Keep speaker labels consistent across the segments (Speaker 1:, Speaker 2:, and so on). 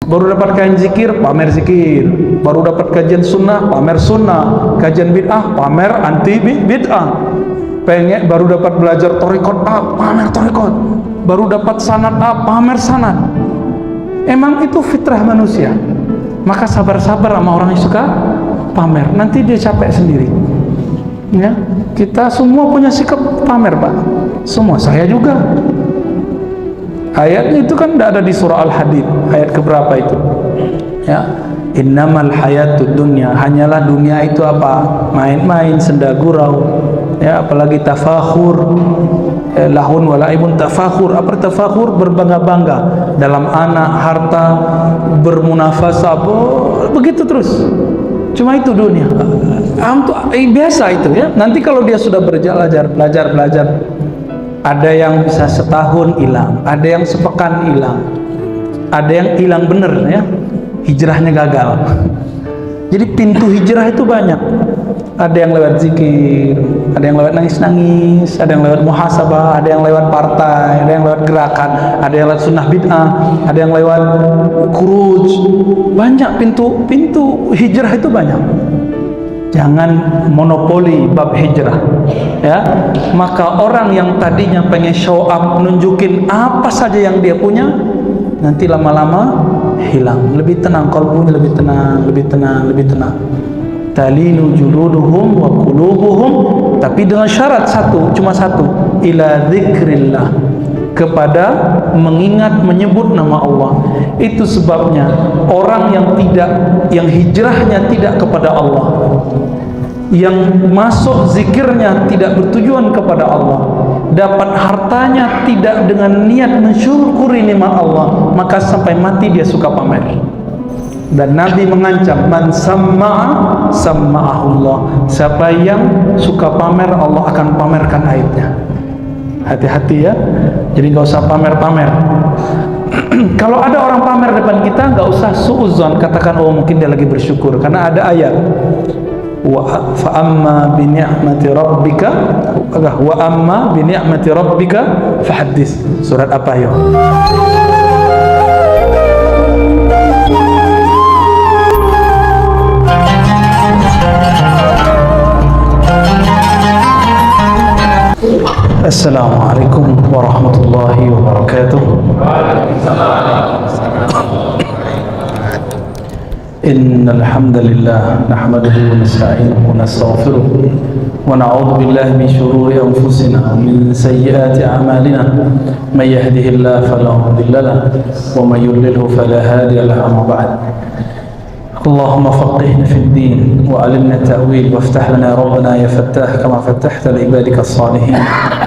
Speaker 1: Baru dapat kajian zikir, pamer zikir. Baru dapat kajian sunnah, pamer sunnah. Kajian bid'ah, pamer anti bid'ah. Baru dapat belajar thariqat A, pamer thariqat. Baru dapat sanad A, pamer sanad. Emang itu fitrah manusia. Maka sabar-sabar sama orang yang suka pamer. Nanti dia capek sendiri. Ya, kita semua punya sikap pamer, Pak. Semua, saya juga. Ayatnya itu kan tidak ada di surah Al-Hadid. Ayat keberapa itu? Ya, innamal hayatud dunya, hanyalah dunia itu apa? Main-main, senda gurau. Ya, apalagi tafakhur, lahun walaibun tafakhur. Apa tafakhur? Berbangga-bangga dalam anak, harta, bermunafasah, begitu terus. Cuma itu dunia. Biasa itu ya. Nanti kalau dia sudah belajar, ada yang bisa setahun hilang, ada yang sepekan hilang, ada yang hilang bener ya, hijrahnya gagal. Jadi pintu hijrah itu banyak. Ada yang lewat zikir, ada yang lewat nangis-nangis, ada yang lewat muhasabah, ada yang lewat partai, ada yang lewat gerakan, ada yang lewat sunnah bid'ah, ada yang lewat khuruj. Banyak pintu hijrah itu banyak. Jangan monopoli bab hijrah, ya. Maka orang yang tadinya pengen show up, nunjukin apa saja yang dia punya, nanti lama-lama hilang. Lebih tenang, kalbunya lebih tenang. Talinu juluduhum wa qulubuhum, tapi dengan syarat cuma satu, ila dzikrillah, kepada mengingat menyebut nama Allah. Itu sebabnya orang yang hijrahnya tidak kepada Allah, yang masuk zikirnya tidak bertujuan kepada Allah, dapat hartanya tidak dengan niat mensyukuri nikmat Allah, maka sampai mati dia suka pamer. Dan Nabi mengancam, man samma'a samma'ahullah, siapa yang suka pamer, Allah akan pamerkan aibnya. Hati-hati ya, jadi nggak usah pamer-pamer. Kalau ada orang pamer depan kita, nggak usah suudzon, katakan oh mungkin dia lagi bersyukur, karena ada ayat wa amma bi ni'mati rabbika fahaddits. Surat apa ya? Assalamualaikum warahmatullahi wabarakatuh. Innal hamdalillah nahmaduhu wa nasta'inuhu wa nastaghfiruh wa na'udzu billahi min shururi anfusina wa min sayyiati a'malina. May yahdihillahu fala mudilla lahu wa may yudlilhu fala hadiya lahu. Amma ba'd. اللهم فقهنا في الدين وعلمنا التأويل وافتح لنا ربنا يا فتاح كما فتحت لعبادك الصالحين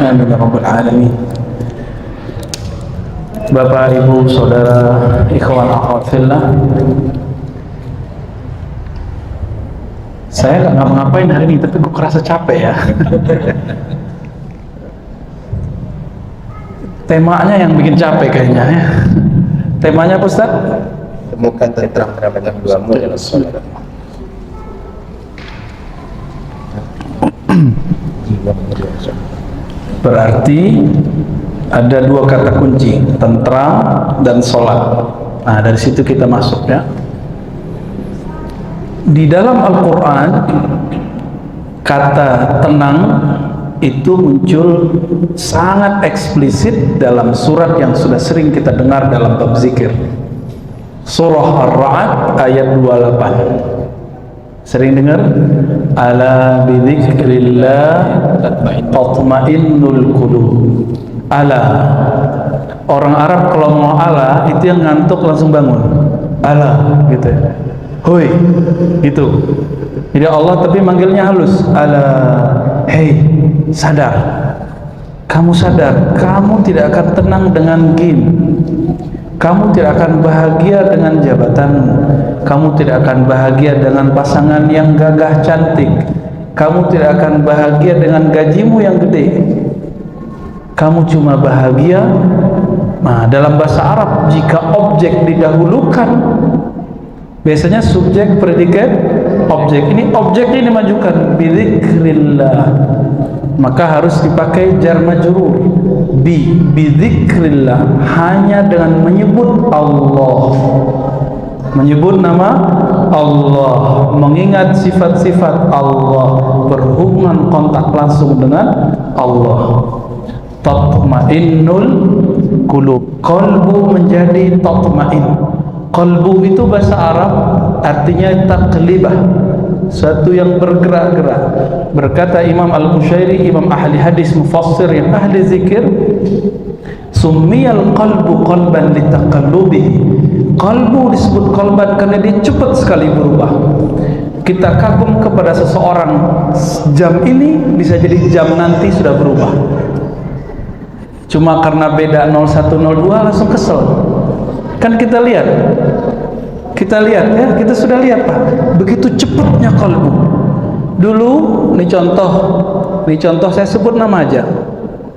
Speaker 1: آمين يا رب العالمين. Bapak, Ibu, Saudara, ikhwan akhwat fillah, saya nggak ngapa-ngapain hari ini, tapi gue kerasa capek ya. Temanya yang bikin capek kayaknya ya. Temanya apa, Ustaz?
Speaker 2: Temukan tentang mendapatkan doamu ya Rasulullah.
Speaker 1: Berarti ada dua kata kunci, tentram dan sholat. Nah, dari situ kita masuk ya. Di dalam Al-Quran, kata tenang itu muncul sangat eksplisit dalam surat yang sudah sering kita dengar dalam bab zikir. Surah Ar-Ra'd ayat 28. Sering dengar? Ala bidzikrillah tatma'innul qulub. Ala. Orang Arab kalau mau ala itu yang ngantuk langsung bangun. Ala gitu ya. Hoi gitu. Jadi Allah tapi manggilnya halus. Ala, hey, sadar. Kamu sadar, kamu tidak akan tenang dengan game. Kamu tidak akan bahagia dengan jabatanmu. Kamu tidak akan bahagia dengan pasangan yang gagah cantik. Kamu tidak akan bahagia dengan gajimu yang gede. Kamu cuma bahagia. Nah, dalam bahasa Arab jika objek didahulukan, biasanya subjek, predikat, objek. Ini objeknya dimajukan, bidzikrillah, maka harus dipakai jar majrur. Bidzikrillah, hanya dengan menyebut Allah. menyebut nama Allah, mengingat sifat-sifat Allah, berhubungan kontak langsung dengan Allah. Tatma'innul qulub, qalbu menjadi tatma'in. Qalbu itu bahasa Arab artinya taqlibah, satu yang bergerak-gerak. Berkata Imam Al-Qushairi, imam ahli hadis mufassir yang ahli zikir, summiyal qalbu qalban litaqallubihi. Qalbu disebut qalban karena dia cepat sekali berubah. Kita kagum kepada seseorang, jam ini bisa jadi jam nanti sudah berubah. Cuma karena beda 0102 langsung kesel. Kan kita lihat ya, kita sudah lihat Pak, begitu cepatnya qalbu. Dulu, ini contoh saya sebut nama aja,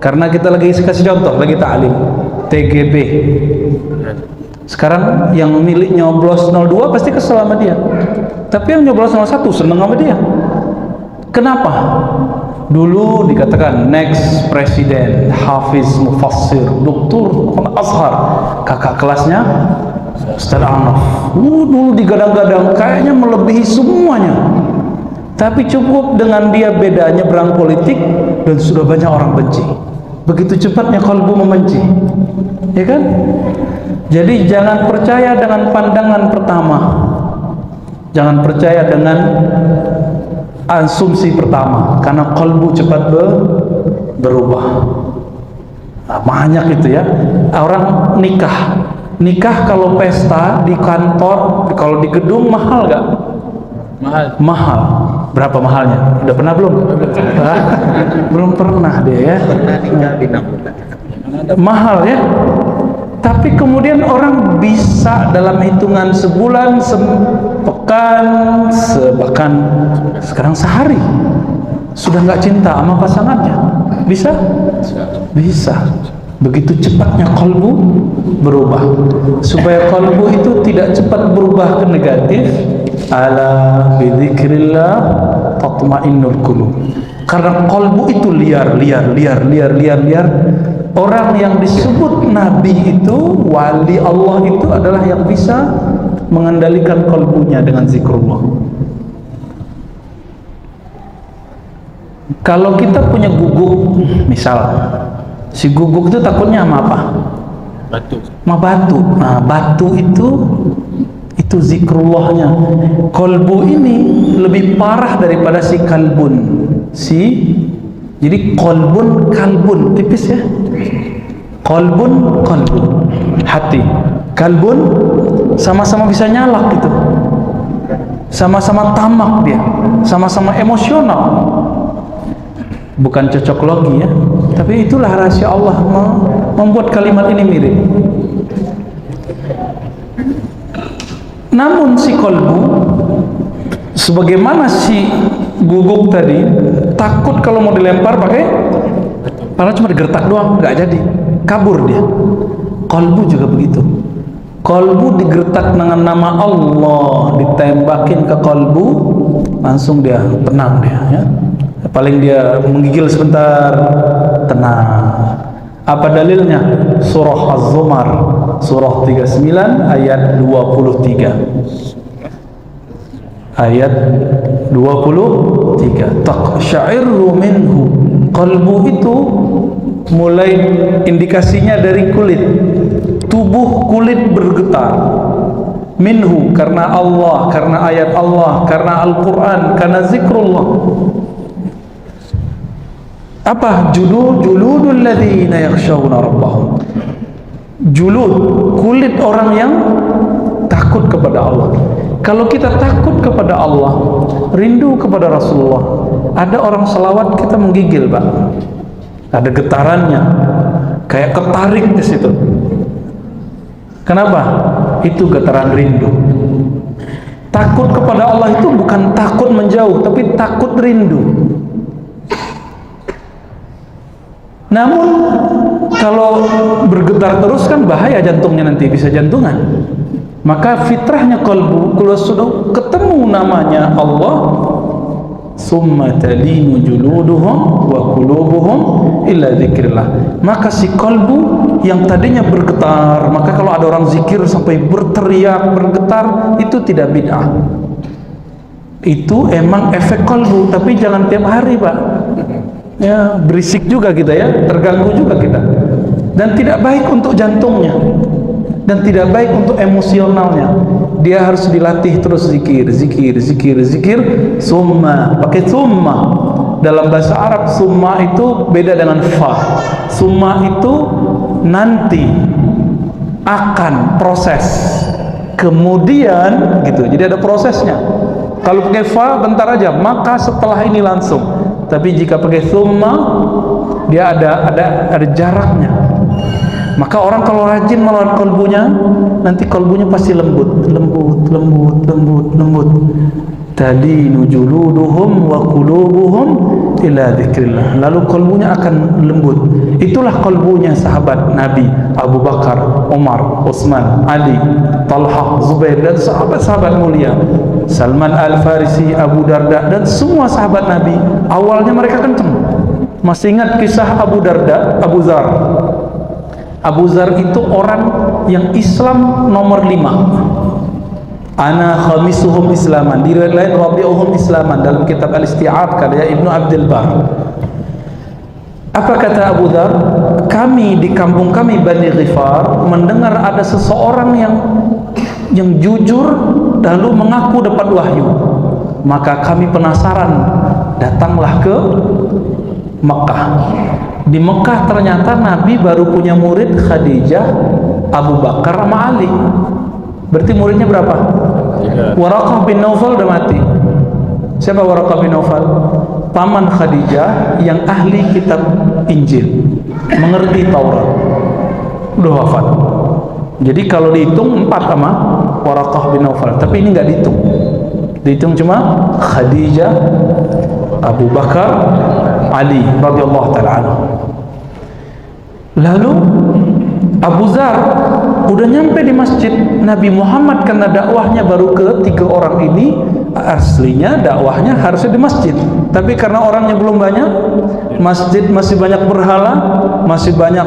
Speaker 1: karena kita lagi kasih contoh, lagi ta'lim TGB. Sekarang yang milik nyoblos 02 pasti kesel sama dia, tapi yang nyoblos 01 seneng sama dia. Kenapa? Dulu dikatakan next presiden Hafiz Mufassir Dr. Azhar, kakak kelasnya Ustaz Arnaf. Dulu digadang-gadang kayaknya melebihi semuanya, tapi cukup dengan dia beda nyebrang politik dan sudah banyak orang benci. Begitu cepatnya kalbu membenci, ya kan? Jadi jangan percaya dengan pandangan pertama, jangan percaya dengan asumsi pertama, karena kalbu cepat berubah. Nah, banyak itu ya, orang nikah kalau pesta di kantor, kalau di gedung mahal gak? Mahal. Berapa mahalnya? Udah pernah belum? Belum pernah dia ya. Mahal ya. Tapi kemudian orang bisa dalam hitungan sebulan, sepekan, bahkan sekarang sehari sudah nggak cinta sama pasangannya. Bisa? Bisa. Begitu cepatnya kalbu berubah. Supaya kalbu itu tidak cepat berubah ke negatif, ala bidzikrillah tatma'innul qulub. Karena kalbu itu liar. Orang yang disebut nabi itu, wali Allah itu adalah yang bisa mengendalikan kalbunya dengan zikrullah. Kalau kita punya guguk, misal si guguk itu takutnya sama apa? Batu. Sama batu. Nah, batu itu zikrullahnya. Kalbu ini lebih parah daripada si kalbun. Jadi kalbun tipis ya. Kalbun hati. Kalbun sama-sama bisa nyalak gitu. Sama-sama tamak dia, sama-sama emosional. Bukan cocok logi ya, tapi itulah rahasia Allah membuat kalimat ini mirip. Namun si kalbu, sebagaimana si guguk tadi, takut kalau mau dilempar pakai, padahal cuma digertak doang, nggak jadi, kabur dia. Kalbu juga begitu. Kalbu digertak dengan nama Allah, ditembakin ke kalbu, langsung dia tenang dia ya. Paling dia menggigil sebentar, tenang. Apa dalilnya? Surah Az-Zumar, surah 39 ayat 23. Ayat 23. Taqsya'irru minhu. Qalbu itu mulai indikasinya dari kulit. Tubuh kulit bergetar. Minhu, karena Allah, karena ayat Allah, karena Al-Quran, karena zikrullah. Apa? Juludul ladzina yakhshawna rabbahum. Julud, kulit orang yang takut kepada Allah. Kalau kita takut kepada Allah, rindu kepada Rasulullah, ada orang selawat kita menggigil, Pak. Ada getarannya, kayak ketarik di situ. Kenapa? Itu getaran rindu. Takut kepada Allah itu bukan takut menjauh, tapi takut rindu. Namun kalau bergetar terus kan bahaya, jantungnya nanti bisa jantungan. Maka fitrahnya kalbu, kalau sudah ketemu namanya Allah, summa talinu juluduhum wa qulubuhum illa dzikrillah. Maka si kalbu yang tadinya bergetar, maka kalau ada orang zikir sampai berteriak, bergetar, itu tidak bid'ah. Itu emang efek kalbu, tapi jangan tiap hari, Pak. Ya, berisik juga kita ya, terganggu juga kita. Dan tidak baik untuk jantungnya. Dan tidak baik untuk emosionalnya. Dia harus dilatih terus zikir, summa, pakai summa. Dalam bahasa Arab summa itu beda dengan fa. Summa itu nanti, akan, proses, kemudian gitu. Jadi ada prosesnya. Kalau pakai fa bentar aja, maka setelah ini langsung. Tapi jika pakai summa, dia ada jaraknya. Maka orang kalau rajin melawan kalbunya, nanti kalbunya pasti lembut. Talinu juluduhum wa qulubuhum ila dzikrillah. Lalu kalbunya akan lembut. Itulah kalbunya sahabat Nabi Abu Bakar, Umar, Utsman, Ali, Talha, Zubair, dan sahabat-sahabat mulia, Salman Al-Farisi, Abu Darda, dan semua sahabat Nabi. Awalnya mereka kenceng. Masih ingat kisah Abu Darda, Abu Dzar? Abu Dzar itu orang yang Islam nomor 5. Ana khamisuhum islaman. Di riwayat lain rabi'uhum islaman, dalam kitab Al-Isti'ab karya Ibnu Abdul Bar. Apa kata Abu Dzar? Kami di kampung kami Bani Ghifar mendengar ada seseorang yang jujur lalu mengaku dapat wahyu. Maka kami penasaran, datanglah ke Mekah. Di Mekah ternyata Nabi baru punya murid Khadijah, Abu Bakar sama Ali. Berarti muridnya berapa? 3. Waraqah bin Naufal udah mati. Siapa Waraqah bin Naufal? Paman Khadijah yang ahli kitab Injil, mengerti Taurat, udah wafat. Jadi kalau dihitung 4 sama Waraqah bin Naufal, tapi ini nggak dihitung. Dihitung cuma Khadijah, Abu Bakar, Ali radhiyallahu ta'ala anhu. Lalu Abu Dzar udah nyampe di masjid Nabi Muhammad, karena dakwahnya baru ke 3 orang ini. Aslinya dakwahnya harusnya di masjid, tapi karena orangnya belum banyak, masjid masih banyak berhala, masih banyak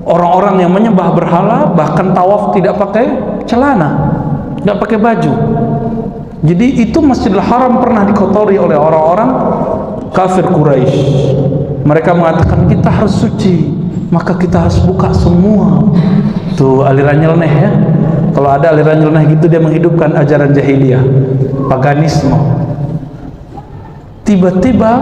Speaker 1: orang-orang yang menyembah berhala, bahkan tawaf tidak pakai celana, nggak pakai baju. Jadi itu Masjidil Haram pernah dikotori oleh orang-orang kafir Quraisy. Mereka mengatakan kita harus suci, maka kita harus buka semua. Tuh aliran nyeleneh ya. Kalau ada aliran nyeleneh gitu, dia menghidupkan ajaran jahiliyah, paganisme. Tiba-tiba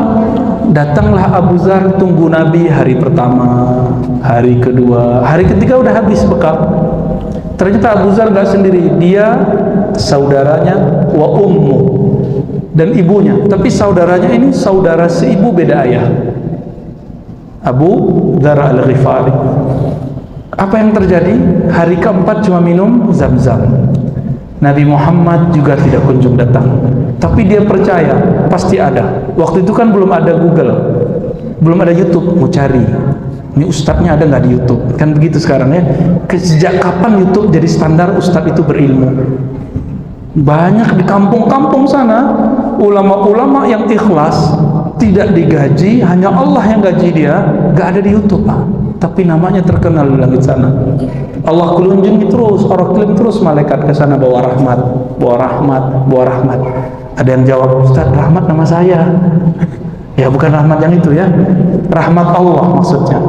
Speaker 1: datanglah Abu Dzar, tunggu Nabi hari pertama, hari kedua, hari ketiga udah habis bekal. Ternyata Abu Dzar gak sendiri, dia saudaranya wa ummu dan ibunya, tapi saudaranya ini saudara seibu beda ayah, Abu Dzar Al-Ghifari. Apa yang terjadi? Hari keempat cuma minum Zam-Zam. Nabi Muhammad juga tidak kunjung datang, tapi dia percaya pasti ada. Waktu itu kan belum ada Google, belum ada YouTube, mau cari ini ustadznya ada nggak di YouTube, kan begitu sekarang ya. Sejak kapan YouTube jadi standar ustadz itu berilmu? Banyak di kampung-kampung sana ulama-ulama yang ikhlas, tidak digaji, hanya Allah yang gaji dia, nggak ada di YouTube, Pak. Tapi namanya terkenal di langit sana. Allah kelunjungi terus, orang kirim terus malaikat ke sana bawa rahmat, bawa rahmat, bawa rahmat. Ada yang jawab, Ustaz, rahmat nama saya. Ya bukan rahmat yang itu ya, rahmat Allah maksudnya.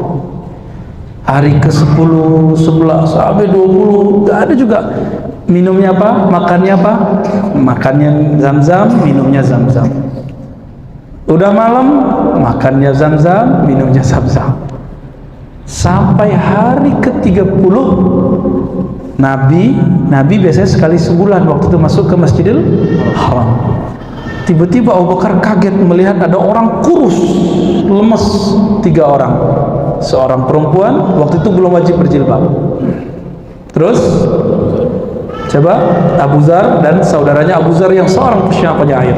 Speaker 1: Hari ke-10, 11, sampai 20, gak ada juga. Minumnya apa? Makannya apa? Makannya Zam-Zam, minumnya Zam-Zam. Udah malam, makannya Zam-Zam, minumnya Zam-Zam. Sampai hari ke-30 Nabi biasanya sekali sebulan waktu itu masuk ke Masjidil Haram. Tiba-tiba Abu Bakar kaget melihat ada orang kurus, lemes, 3 orang. Seorang perempuan, waktu itu belum wajib berjilbab. Terus coba Abu Dzar dan saudaranya Abu Dzar yang seorang penyair.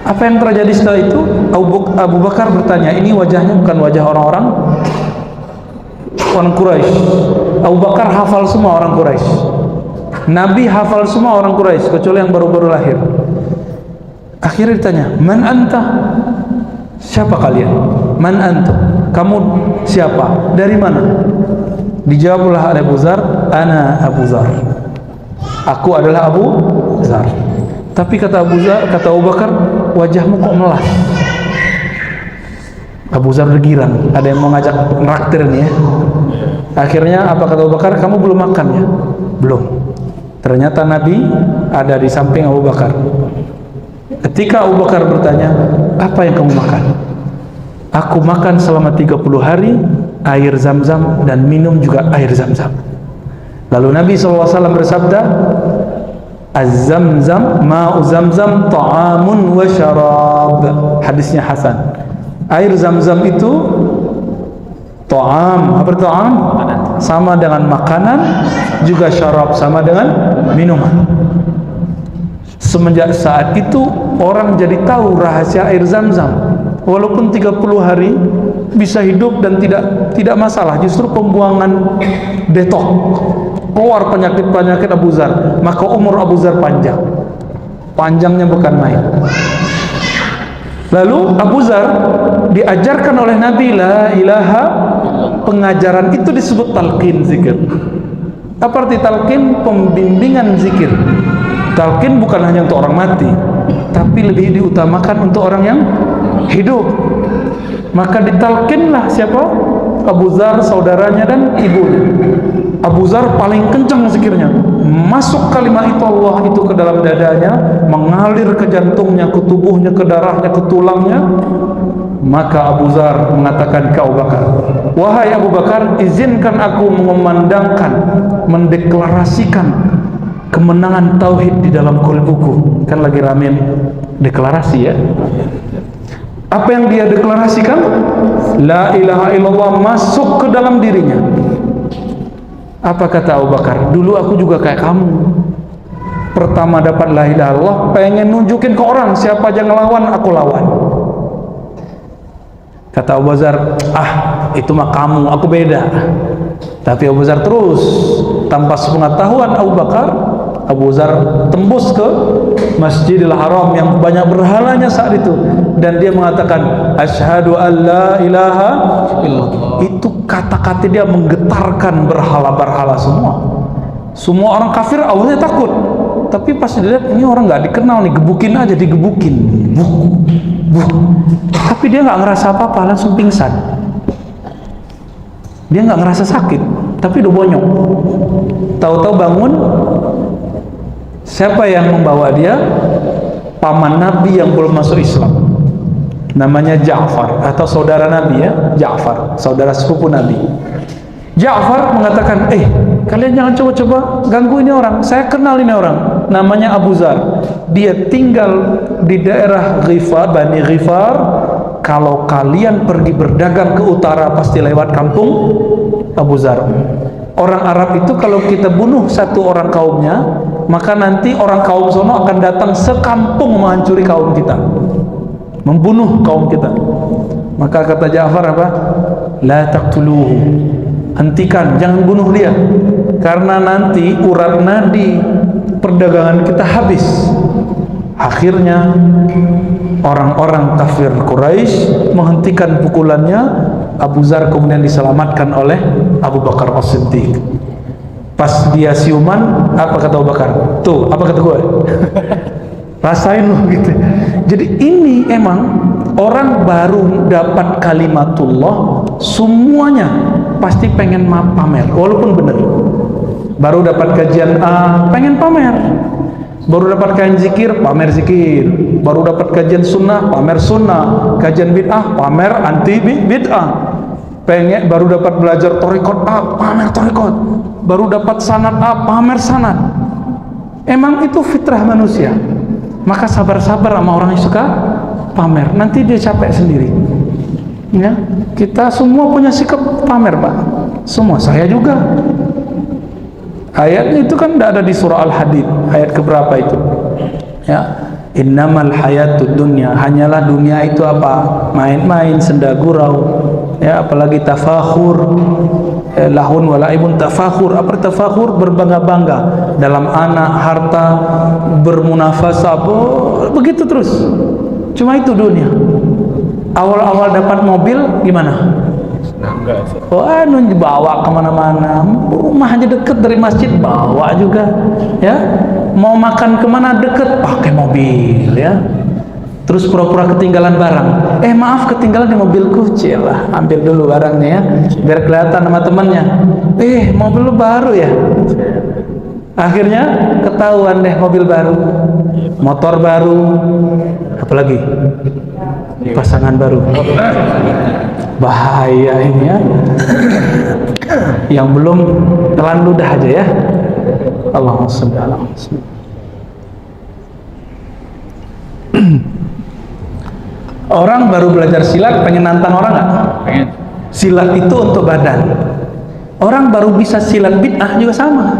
Speaker 1: Apa yang terjadi setelah itu? Abu Bakar bertanya, ini wajahnya bukan wajah orang Quraisy. Abu Bakar hafal semua orang Quraisy. Nabi hafal semua orang Quraisy kecuali yang baru-baru lahir. Akhirnya ditanya, man anta? Siapa kalian? Man antum? Kamu siapa? Dari mana? Dijawablah oleh Abu Dzar, ana Abu Dzar. Aku adalah Abu Dzar. Tapi kata Abu Bakar, wajahmu kok melas. Abu Dzar bergirang, ada yang mau ngajak nraktir nih ya. Akhirnya apa kata Abu Bakar? Kamu belum makan ya? Belum. Ternyata Nabi ada di samping Abu Bakar. Ketika Abu Bakar bertanya, apa yang kamu makan? Aku makan selama 30 hari air zam-zam dan minum juga air zam-zam. Lalu Nabi SAW bersabda, Az-zamzam, ma'u zamzam, ta'amun wa syarab. Hadisnya Hasan. Air zam-zam itu ta'am. Apa ta'am? Sama dengan makanan, juga syarab sama dengan minuman. Semenjak saat itu orang jadi tahu rahasia air zam-zam. Walaupun 30 hari bisa hidup dan tidak masalah, justru pembuangan detok, keluar penyakit-penyakit Abu Dzar, maka umur Abu Dzar panjangnya bukan main. Lalu Abu Dzar diajarkan oleh Nabi la ilaha, pengajaran itu disebut talqin zikir. Apa arti talqin? Pembimbingan zikir. Talqin bukan hanya untuk orang mati, tapi lebih diutamakan untuk orang yang hidup. Maka ditalkinlah siapa? Abu Dzar, saudaranya dan ibunya. Abu Dzar paling kencang zikirnya, masuk kalimat itu Allah itu ke dalam dadanya, mengalir ke jantungnya, ke tubuhnya, ke darahnya, ke tulangnya. Maka Abu Dzar mengatakan ke Abu Bakar, wahai Abu Bakar, izinkan aku mengumandangkan, mendeklarasikan kemenangan tauhid di dalam qalbuku. Kan lagi rame deklarasi ya. Apa yang dia deklarasikan? La ilaha illallah masuk ke dalam dirinya. Apa kata Abu Bakar? Dulu aku juga kayak kamu. Pertama dapat la ilaha illallah, pengen nunjukin ke orang, siapa aja ngelawan aku lawan. Kata Abu Dzar, itu mah kamu, aku beda. Tapi Abu Dzar terus, tanpa sepengetahuan Abu Bakar, Abu Dzar tembus ke Masjidil Haram yang banyak berhalanya saat itu, dan dia mengatakan asyhadu an la ilaha illallah. Itu kata-kata dia menggetarkan berhala-berhala semua. Semua orang kafir awalnya takut, tapi pas dilihat ini orang nggak dikenal nih, gebukin aja, digebukin, tapi dia nggak ngerasa apa-apa, langsung pingsan. Dia nggak ngerasa sakit, tapi udah bonyok. Tahu-tahu bangun. Siapa yang membawa dia? Paman Nabi yang belum masuk Islam, namanya Ja'far, atau saudara Nabi ya, Ja'far, saudara sepupu Nabi. Ja'far mengatakan, kalian jangan coba-coba ganggu ini orang, saya kenal ini orang, namanya Abu Dzar. Dia tinggal di daerah Ghifar, Bani Ghifar. Kalau kalian pergi berdagang ke utara pasti lewat kampung Abu Dzar. Orang Arab itu kalau kita bunuh satu orang kaumnya, maka nanti orang kaum sono akan datang sekampung menghancuri kaum kita, membunuh kaum kita. Maka kata Ja'far apa? La taqtuluhu, hentikan, jangan bunuh dia, karena nanti urat nadi perdagangan kita habis. Akhirnya orang-orang kafir Quraisy menghentikan pukulannya. Abu Dzar kemudian diselamatkan oleh Abu Bakar As-Siddiq. Pas dia siuman, apa kata Abu Bakar? Tuh, apa kata gue? Rasain loh gitu. Jadi ini emang orang baru dapat kalimatullah, semuanya pasti pengen pamer, walaupun benar. Baru dapat kajian A, pengen pamer. Baru dapat kajian zikir, pamer zikir. Baru dapat kajian sunnah, pamer sunnah. Kajian bid'ah, pamer anti bid'ah. Baru dapat belajar thariqat A, pamer thariqat. Baru dapat sanad A, pamer sanad. Emang itu fitrah manusia. Maka sabar-sabar sama orang yang suka pamer, nanti dia capek sendiri. Ya, kita semua punya sikap pamer, Pak. Semua, saya juga. Ayatnya itu kan tidak ada di surah Al-Hadid, ayat keberapa itu? Ya, innamal hayatud dunya, hanyalah dunia itu apa? Main-main, senda gurau. Ya, apalagi tafakhur, lahun walaibun tafakhur. Apa tafakhur? Berbangga-bangga dalam anak, harta, bermunafasah, begitu terus. Cuma itu dunia. Awal-awal dapat mobil gimana? Wah, dibawa kemana-mana. Rumah aja deket dari masjid, bawa juga, ya. Mau makan kemana deket, pakai mobil, ya. Terus pura-pura ketinggalan barang. Maaf, ketinggalan di mobilku. Cilah, ambil dulu barangnya ya, biar kelihatan sama temannya. Mobil lu baru ya. Akhirnya ketahuan deh, mobil baru, motor baru, apalagi pasangan baru. Bahaya ini ya. Yang belum telan ludah aja ya. Allahumma shalli ala Muhammad. Orang baru belajar silat pengen nantang orang nggak? Pengen. Silat itu untuk badan. Orang baru bisa silat bid'ah juga sama.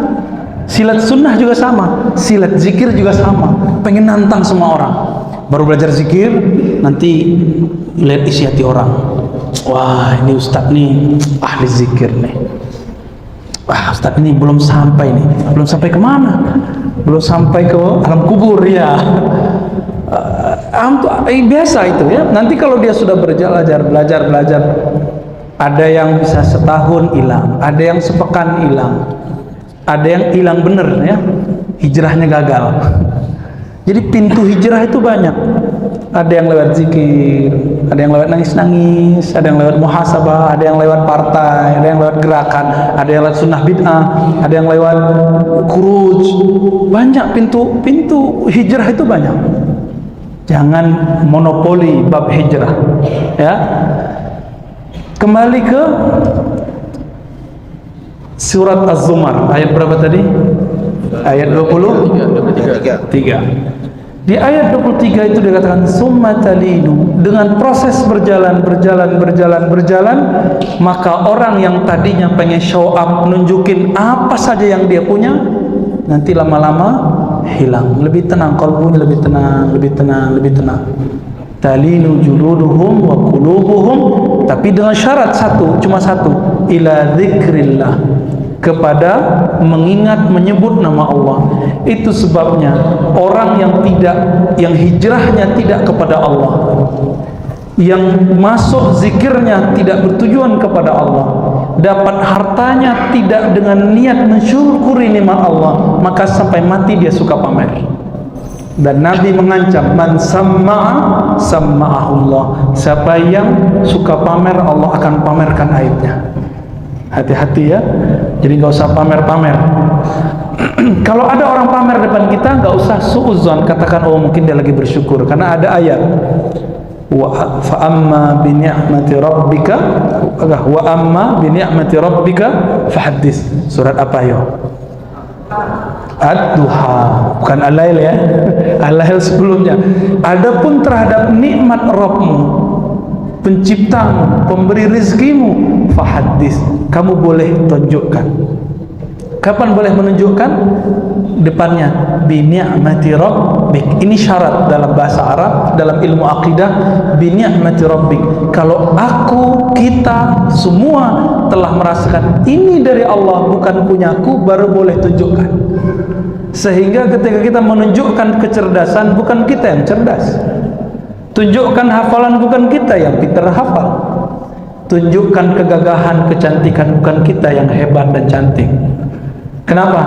Speaker 1: Silat sunnah juga sama. Silat zikir juga sama. Pengen nantang semua orang. Baru belajar zikir, nanti lihat isi hati orang. Wah, ini ustadz nih ahli zikir nih. Wah, ustadz ini belum sampai nih. Belum sampai kemana? Belum sampai ke alam kubur ya. Biasa itu ya. Nanti kalau dia sudah belajar, ada yang bisa setahun hilang, ada yang sepekan hilang, ada yang hilang bener ya, hijrahnya gagal. Jadi pintu hijrah itu banyak. Ada yang lewat zikir, ada yang lewat nangis-nangis, ada yang lewat muhasabah, ada yang lewat partai, ada yang lewat gerakan, ada yang lewat sunnah bid'ah, ada yang lewat khuruj. Banyak pintu hijrah itu banyak. Jangan monopoli bab hijrah, ya. Kembali ke surat Az-Zumar, ayat berapa tadi? Ayat 23. Di ayat 23 itu dikatakan summa talinu, dengan proses berjalan, maka orang yang tadinya pengen show up, nunjukin apa saja yang dia punya, nanti lama-lama hilang, lebih tenang, kalbunya lebih tenang. Talinu juluduhum wa qulubuhum, tapi dengan syarat cuma satu, ila dzikrillah, kepada mengingat, menyebut nama Allah. Itu sebabnya orang yang hijrahnya tidak kepada Allah, yang masuk zikirnya tidak bertujuan kepada Allah, dapat hartanya tidak dengan niat mensyukuri nikmat Allah, maka sampai mati dia suka pamer. Dan Nabi mengancam, man samma'a samma'ahullah, siapa yang suka pamer, Allah akan pamerkan aibnya. Hati-hati ya, jadi nggak usah pamer-pamer. Kalau ada orang pamer depan kita, nggak usah suudzon, katakan oh mungkin dia lagi bersyukur, karena ada ayat wa amma bi ni'mati rabbika fahaddits. Surat apa yo? Ad-Duha, bukan Al-Lail ya. Al-Lail sebelumnya. Adapun terhadap nikmat Rabbmu, penciptamu, pemberi rezekimu, fahaddits, kamu boleh tunjukkan. Kapan boleh menunjukkan? Depannya bi ni'mati rabbik. Ini syarat dalam bahasa Arab, dalam ilmu akidah, bi ni'mati rabbik. Kalau kita semua telah merasakan ini dari Allah, bukan punyaku, baru boleh tunjukkan. Sehingga ketika kita menunjukkan kecerdasan, bukan kita yang cerdas. Tunjukkan hafalan, bukan kita yang pintar hafal. Tunjukkan kegagahan, kecantikan, bukan kita yang hebat dan cantik. Kenapa?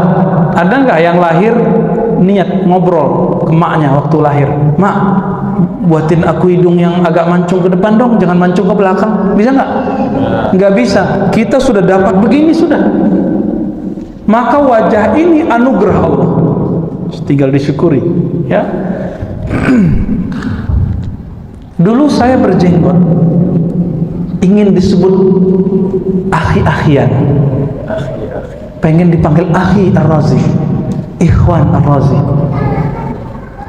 Speaker 1: Ada nggak yang lahir niat ngobrol ke maknya waktu lahir, mak, buatin aku hidung yang agak mancung ke depan dong, jangan mancung ke belakang. Bisa nggak? Nggak bisa. Kita sudah dapat begini sudah. Maka wajah ini anugerah Allah, tinggal disyukuri ya. Dulu saya berjenggot, ingin disebut akhi-akhian, pengen dipanggil akhi Ar-Razi, ikhwan Ar-Razi.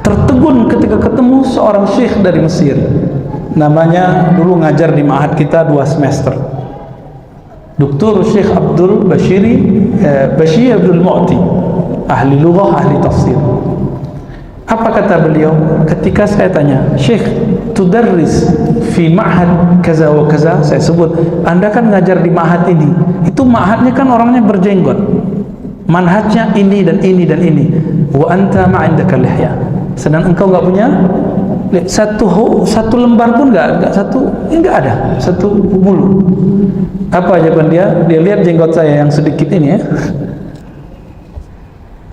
Speaker 1: Tertegun ketika ketemu seorang syekh dari Mesir, namanya dulu ngajar di ma'had kita 2 semester, Dr. Syekh Abdul Bashir Abdul Mu'ti, ahli lughah, ahli tafsir. Apa kata beliau ketika saya tanya, Syekh, tudarris fi ma'had kaza wa kaza, saya sebut, Anda kan ngajar di ma'had ini, itu ma'hadnya kan orangnya berjenggot, manhajnya ini dan ini dan ini, wa anta ma'indaka lihya, sedang engkau nggak punya satu lembar pun nggak ada satu bulu. Apa jawaban dia? Dia lihat jenggot saya yang sedikit ini ya.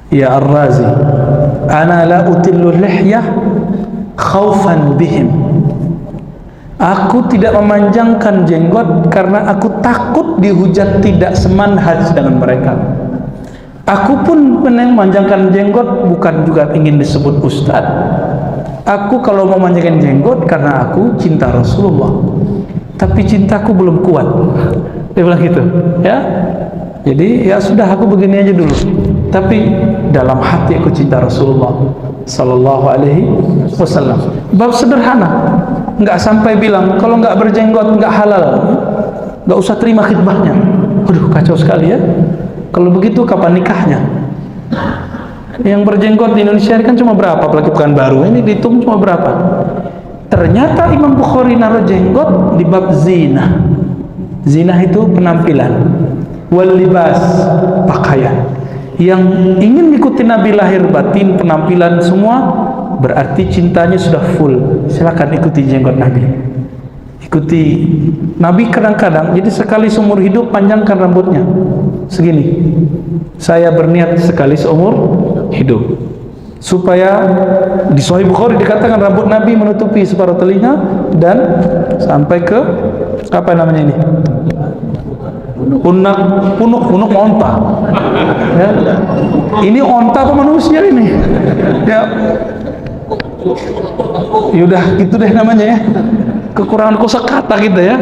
Speaker 1: Ya Ar-Razi, ana la utillu lihyah khaufan bihim. Aku tidak memanjangkan jenggot karena aku takut dihujat tidak semanhaj dengan mereka. Aku pun memanjangkan jenggot bukan juga ingin disebut ustaz. Aku kalau mau manjangkan jenggot karena aku cinta Rasulullah. Tapi cintaku belum kuat. Dia bilang gitu, ya. Jadi ya sudah, aku begini aja dulu. Tapi dalam hati aku cinta Rasulullah sallallahu alaihi wasallam. Bab sederhana. Enggak sampai bilang kalau enggak berjenggot enggak halal. Enggak usah terima khidmahnya. Waduh, kacau sekali ya. Kalau begitu kapan nikahnya? Yang berjenggot di Indonesia kan cuma berapa? Apalagi Pekanbaru ini dihitung cuma berapa? Ternyata Imam Bukhari naruh jenggot di bab zina. Zina itu penampilan, wal libas, pakaian. Yang ingin ikuti Nabi lahir batin, penampilan semua, berarti cintanya sudah full. Silakan ikuti jenggot Nabi. Ikuti Nabi kadang-kadang, jadi sekali seumur hidup panjangkan rambutnya segini. Saya berniat sekali seumur hidup supaya di Sahih Bukhari dikatakan rambut Nabi menutupi separuh telinga dan sampai ke apa namanya ini, punuk onta ya. Ini onta apa manusia ini ya? Yaudah gitu deh namanya ya, kekurangan kosakata kita ya,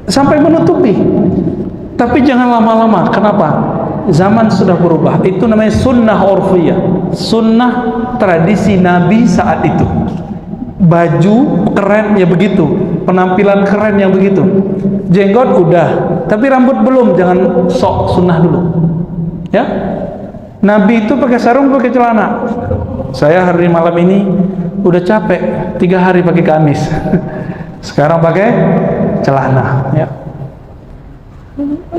Speaker 1: sampai menutupi. Tapi jangan lama-lama. Kenapa? Zaman sudah berubah. Itu namanya sunnah urfiyah, sunnah tradisi Nabi saat itu. Baju keren ya begitu, penampilan keren yang begitu. Jenggot udah, tapi rambut belum. Jangan sok sunnah dulu ya. Nabi itu pakai sarung, pakai celana. Saya hari malam ini udah capek 3 hari pakai gamis. Sekarang pakai celana ya.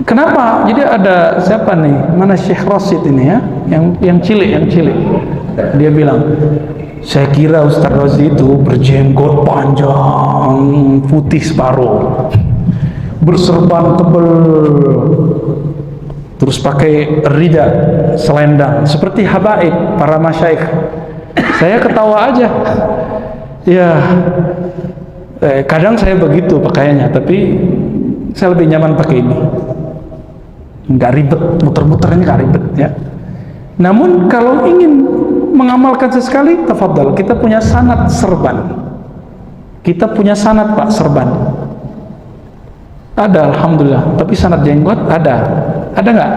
Speaker 1: Kenapa? Jadi ada siapa nih? Mana Syekh Rasid ini ya? Yang cilik. Dia bilang, saya kira Ustaz Razi itu berjenggot panjang, putih separuh, berserban tebal, terus pakai rida, selendang, seperti habaib para masyaikh. Saya ketawa aja. Ya, kadang saya begitu pakaiannya, tapi saya lebih nyaman pakai ini. Nggak ribet, muter-muternya nggak ribet ya. Namun kalau ingin mengamalkan sesekali, tafadhal, kita punya sanad serban. Kita punya sanad Pak serban. Ada, alhamdulillah. Tapi sanad jenggot ada nggak?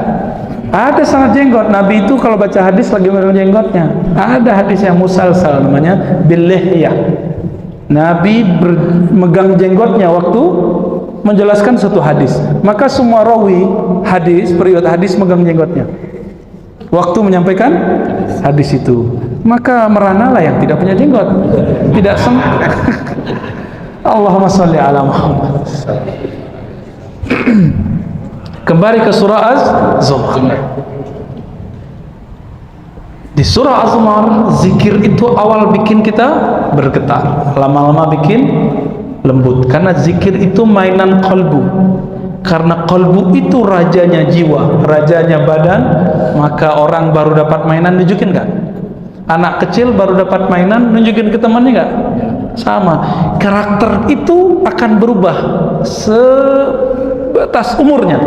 Speaker 1: Ada sanad jenggot. Nabi itu kalau baca hadis lagi memegang jenggotnya. Ada hadis yang musalsal namanya bil-lihyah. Nabi memegang jenggotnya waktu menjelaskan satu hadis. Maka semua rawi hadis, periwayat hadis megang jenggotnya waktu menyampaikan hadis itu. Maka meranalah yang tidak punya jenggot, tidak Allahumma sholli ala Muhammad. Kembali ke surah Az-Zumar. Di surah Az-Zumar, zikir itu awal bikin kita bergetar, lama-lama bikin lembut. Karena zikir itu mainan kolbu. Karena kolbu itu rajanya jiwa, rajanya badan. Maka orang baru dapat mainan, nunjukin nggak? Anak kecil baru dapat mainan, nunjukin ke temannya nggak? Sama. Karakter itu akan berubah sebatas umurnya.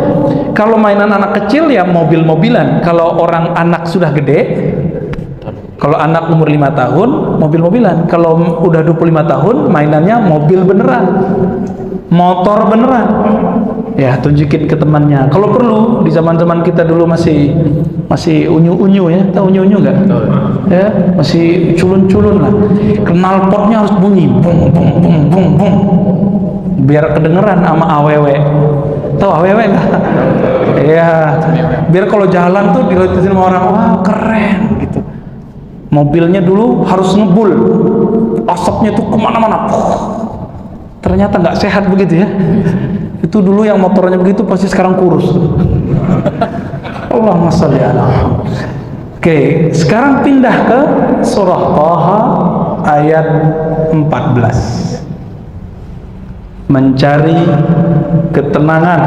Speaker 1: Kalau mainan anak kecil ya mobil-mobilan. Kalau orang anak sudah gede, kalau anak umur 5 tahun, mobil-mobilan. Kalau udah 25 tahun, mainannya mobil beneran, motor beneran. Ya, tunjukin ke temannya. Kalau perlu, di zaman-zaman kita dulu masih unyu-unyu ya. Tahu unyu-unyu nggak? Ya, masih culun-culun lah. Knalpotnya harus bunyi, bung bung bung bung bung, biar kedengeran sama awewe. Tahu awewe nggak? Ya, biar kalau jalan tuh dilihatin sama orang, wah keren gitu. Mobilnya dulu harus ngebul, asapnya tuh kemana-mana. Ternyata nggak sehat begitu ya. Itu dulu yang motornya begitu pasti sekarang kurus. Allahumma sholli ala. Oke, sekarang pindah ke surah Thaha ayat 14. Mencari ketenangan.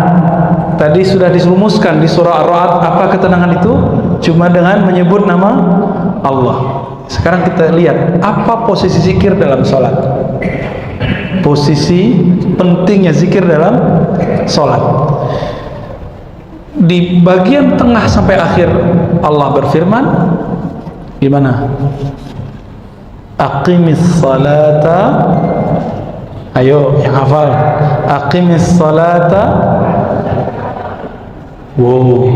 Speaker 1: Tadi sudah dirumuskan di surah Ar-Ra'd apa ketenangan itu? Cuma dengan menyebut nama Allah. Sekarang kita lihat apa posisi zikir dalam sholat. Posisi pentingnya zikir dalam sholat. Di bagian tengah sampai akhir Allah berfirman, gimana? Aqimis salata. Ayo yang hafal. Aqimis salata. Wow.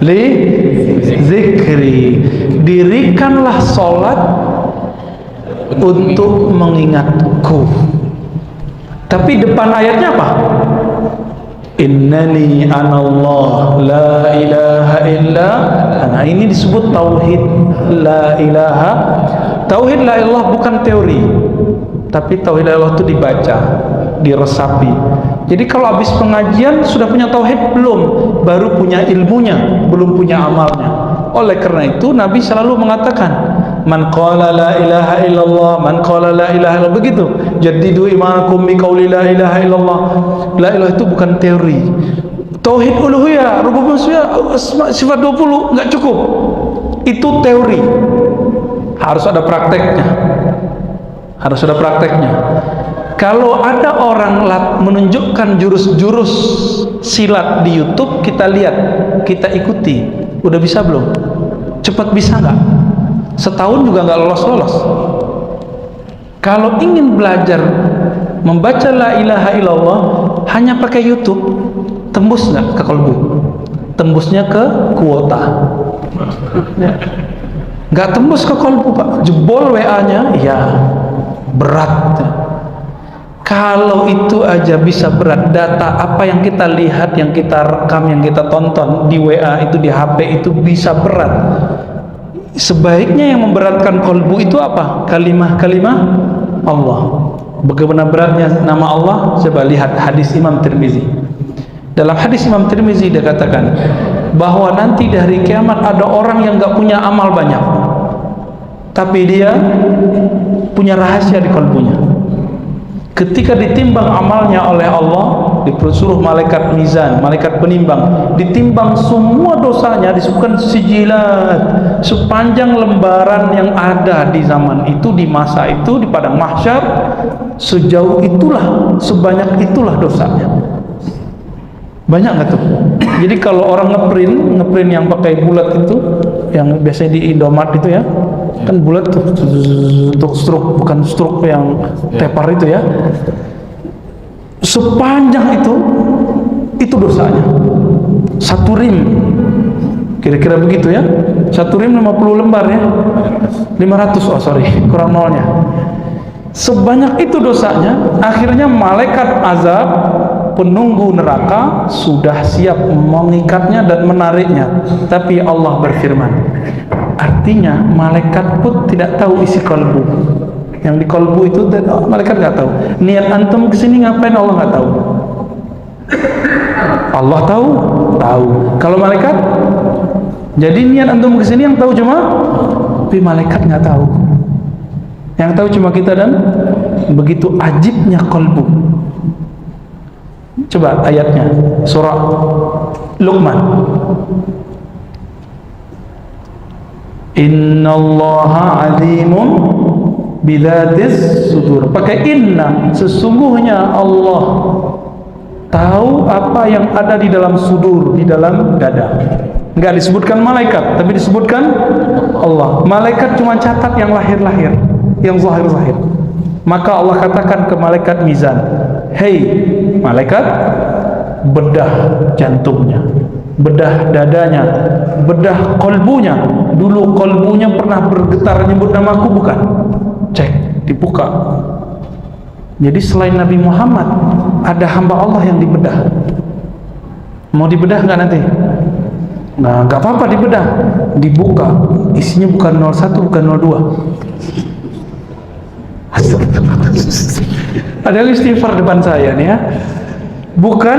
Speaker 1: Li zikri. Dirikanlah sholat untuk mengingatku. Tapi depan ayatnya apa? Innani anallah la ilaha illa ana. Ini disebut tauhid la ilaha. Tauhid la ilallah bukan teori, tapi tauhid la ilallah itu dibaca, diresapi. Jadi kalau habis pengajian sudah punya tauhid belum? Baru punya ilmunya, belum punya amalnya. Oleh karena itu Nabi selalu mengatakan, man qala la ilaha illallah, man qala la ilaha illallah, begitu. Jaddidu imanakum bi qauli la ilaha illallah. La ilaha itu bukan teori. Tauhid uluhiyah, rububiyah, sifat 20 enggak cukup. Itu teori. Harus ada prakteknya. Harus ada prakteknya. Kalau ada orang menunjukkan jurus-jurus silat di YouTube, kita lihat, kita ikuti. Udah bisa belum? Cepat bisa nggak? Setahun juga nggak lolos-lolos. Kalau ingin belajar membaca la ilaha illallah hanya pakai YouTube, tembus nggak ke kalbu? Tembusnya ke kuota. Nggak tembus ke kalbu, Pak. Jebol WA-nya, ya berat. Kalau itu aja bisa berat, data apa yang kita lihat, yang kita rekam, yang kita tonton di WA itu, di HP itu bisa berat. Sebaiknya yang memberatkan kolbu itu apa? Kalimah-kalimah Allah. Bagaimana beratnya nama Allah? Coba lihat hadis Imam Tirmizi. Dalam hadis Imam Tirmizi dia katakan bahwa nanti dari kiamat ada orang yang gak punya amal banyak, tapi dia punya rahasia di kolbunya. Ketika ditimbang amalnya oleh Allah, disuruh malaikat mizan, malaikat penimbang, ditimbang semua dosanya, disebutkan sijilat, sepanjang lembaran yang ada di zaman itu, di masa itu, di padang mahsyar, sejauh itulah, sebanyak itulah dosanya. Banyak nggak tuh? Jadi kalau orang ngeprint yang pakai bulat itu, yang biasanya di Indomaret itu ya, kan bulat tuh, untuk struk, bukan struk yang tepar itu ya. Sepanjang itu dosanya. Satu rim, kira-kira begitu ya. Satu rim 50 lembar ya. 500, oh sorry, kurang nolnya. Sebanyak itu dosanya, akhirnya malaikat azab, penunggu neraka sudah siap mengikatnya dan menariknya. Tapi Allah berfirman, artinya malaikat pun tidak tahu isi kalbu. Yang di kalbu itu malaikat nggak tahu. Niat antum kesini ngapain Allah nggak tahu. Allah tahu, tahu. Kalau malaikat, jadi niat antum kesini yang tahu cuma, tapi malaikat nggak tahu. Yang tahu cuma kita, dan begitu ajibnya kalbu. Coba ayatnya, surah Luqman. Innallaha alimun bidzatis sudur. Pakai inna, sesungguhnya Allah tahu apa yang ada di dalam sudur, di dalam dada. Enggak disebutkan malaikat, tapi disebutkan Allah. Malaikat cuma catat yang lahir-lahir, yang zahir-zahir. Maka Allah katakan ke malaikat mizan, hei malaikat, bedah jantungnya, bedah dadanya, bedah kolbunya. Dulu kolbunya pernah bergetar nyebut namaku bukan? Cek, dibuka. Jadi selain Nabi Muhammad ada hamba Allah yang dibedah. Mau dibedah nggak nanti? Nah, nggak apa-apa dibedah, dibuka. Isinya bukan 01, bukan 02. Ada istighfar depan saya nih ya. Bukan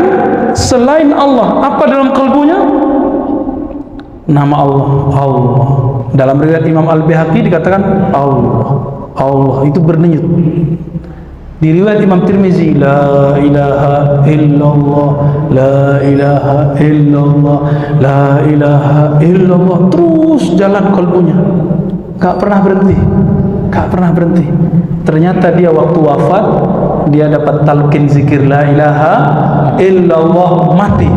Speaker 1: selain Allah. Apa dalam kalbunya? nama Allah, Allah. Dalam riwayat Imam Al-Baihaqi dikatakan Allah, Allah itu berdenyut. Di riwayat Imam Tirmizi, la ilaha illallah, la ilaha illallah, la ilaha illallah. Terus jalan kalbunya, gak pernah berhenti, gak pernah berhenti. Ternyata dia waktu wafat, dia dapat talqin zikir la ilaha illallah, mati.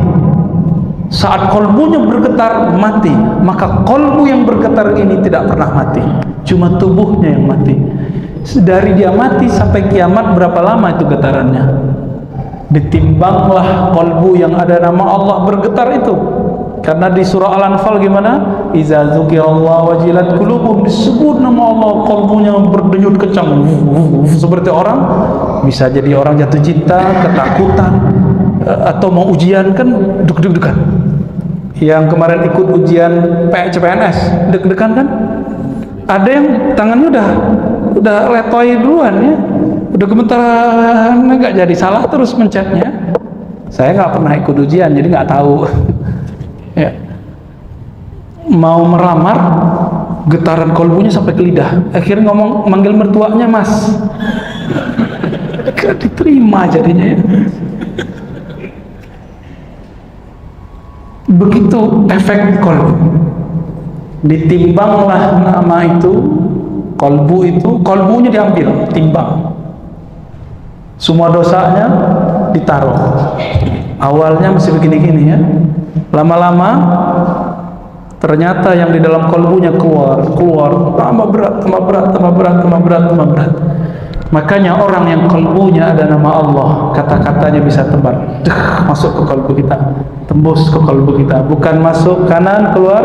Speaker 1: Saat kolbunya bergetar, mati. Maka kolbu yang bergetar ini tidak pernah mati, cuma tubuhnya yang mati. Dari dia mati sampai kiamat berapa lama itu getarannya? Ditimbanglah kolbu yang ada nama Allah bergetar itu. Karena di surah Al-Anfal gimana? Iza dzukirallahu wajilat qulubuhum, disebut nama Allah, kolbunya berdenyut kencang. Seperti orang, bisa jadi orang jatuh cinta, ketakutan, atau mau ujian kan deg-degan. Yang kemarin ikut ujian CPNS deg-degan kan? Ada yang tangannya udah letoy duluan ya, udah gemetaran, nggak jadi, salah terus mencetnya. Saya nggak pernah ikut ujian jadi nggak tahu. Ya. Mau melamar, getaran kolbunya sampai ke lidah, akhirnya manggil mertuanya Mas. Gak diterima jadinya ya. Begitu efek kolbu. Ditimbanglah nama itu, kolbu itu, kolbunya diambil, timbang. Semua dosanya ditaruh. Awalnya masih begini-gini ya. Lama-lama ternyata yang di dalam kolbunya keluar, tambah berat, tambah berat, tambah berat, tambah berat, tambah berat. Makanya orang yang kolbunya ada nama Allah, kata-katanya bisa tebar, masuk ke kolbu kita, tembus ke kolbu kita, bukan masuk kanan keluar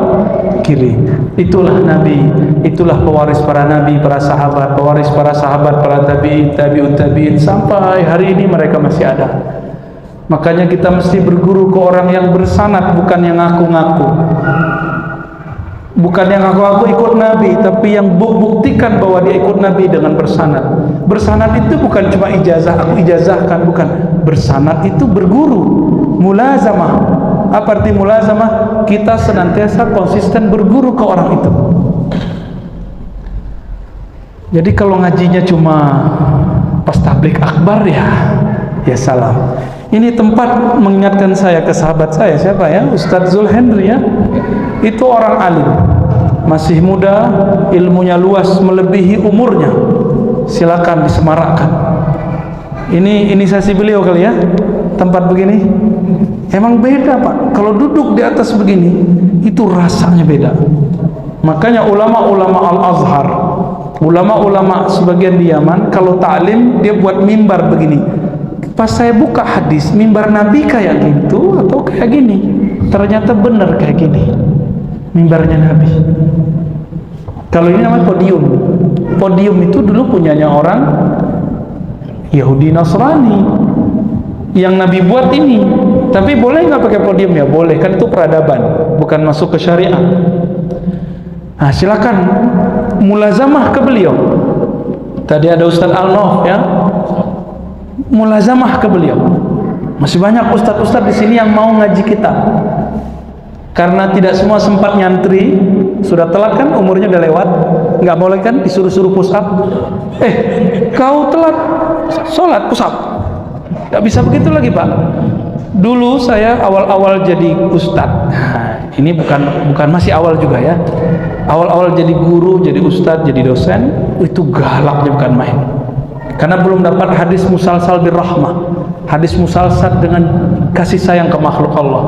Speaker 1: kiri. Itulah Nabi, itulah pewaris para Nabi, para sahabat, pewaris para sahabat, para tabi'in, tabi'ut tabi'in, sampai hari ini mereka masih ada. Makanya kita mesti berguru ke orang yang bersanad, bukan yang ngaku-ngaku. Bukan yang aku ikut Nabi, tapi yang buktikan bahwa dia ikut Nabi dengan bersanad. Bersanad itu bukan cuma ijazah, aku ijazahkan, bukan. Bersanad itu berguru, mulazamah. Apa arti mulazamah? Kita senantiasa konsisten berguru ke orang itu. Jadi kalau ngajinya cuma pas tablik akbar ya salam. Ini tempat mengingatkan saya ke sahabat saya, siapa ya? Ustadz Zulhendri ya. Itu orang alim, masih muda, ilmunya luas melebihi umurnya. Silakan disemarakkan. Ini inisiasi beliau kali ya, tempat begini. Emang beda Pak, kalau duduk di atas begini, itu rasanya beda. Makanya ulama-ulama Al-Azhar, ulama-ulama sebagian di Yaman, kalau ta'lim dia buat mimbar begini. Pas saya buka hadis, mimbar Nabi kayak gitu atau kayak gini? Ternyata benar kayak gini, mimbarnya Nabi. Kalau ini namanya podium. Podium itu dulu punyanya orang Yahudi Nasrani. Yang Nabi buat ini. Tapi boleh nggak pakai podium? Ya boleh, kan itu peradaban, bukan masuk ke syariat. Nah silakan mulazamah ke beliau. Tadi ada Ustadz Al-Noh ya, mulazamah ke beliau. Masih banyak ustadz-ustadz di sini yang mau ngaji kita. Karena tidak semua sempat nyantri, sudah telat kan, umurnya udah lewat, nggak boleh kan disuruh-suruh push up. Kau telat sholat push up, nggak bisa begitu lagi Pak. Dulu saya awal-awal jadi ustadz, ini bukan masih awal juga ya. Awal-awal jadi guru, jadi ustadz, jadi dosen, itu galaknya bukan main. Karena belum dapat hadis musalsal birrahmah, hadis musalsal dengan kasih sayang ke makhluk Allah.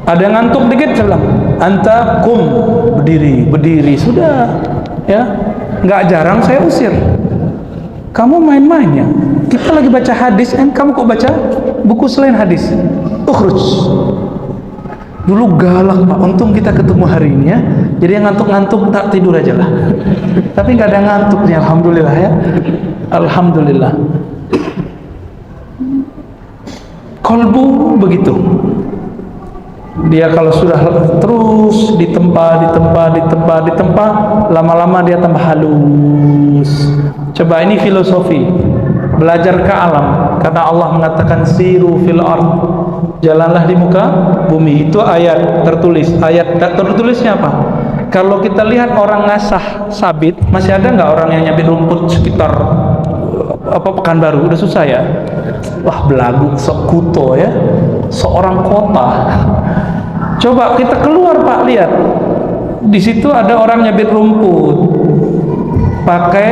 Speaker 1: Ada yang ngantuk dikit, saya bilang, anta kum, berdiri, sudah, ya, nggak jarang saya usir. Kamu main-main ya? Kita lagi baca hadis, kamu kok baca buku selain hadis? Ukhruj. Dulu galak Pak, untung kita ketemu hari ini ya. Jadi yang ngantuk-ngantuk tak tidur aja lah. Tapi nggak ada yang ngantuk nih, alhamdulillah ya. Alhamdulillah. Kolbu begitu. Dia kalau sudah terus ditempa, lama-lama dia tambah halus. Coba ini filosofi. belajar ke alam, karena Allah mengatakan siru fil ard, jalanlah di muka bumi. Itu ayat tertulis. Ayat tak tertulisnya apa? Kalau kita lihat orang ngasah sabit, masih ada nggak orang yang nyabit rumput sekitar Pekanbaru? Udah susah ya. Wah, belagu, sok kuto ya, seorang kota. Coba kita keluar Pak, lihat di situ ada orang nyabit rumput pakai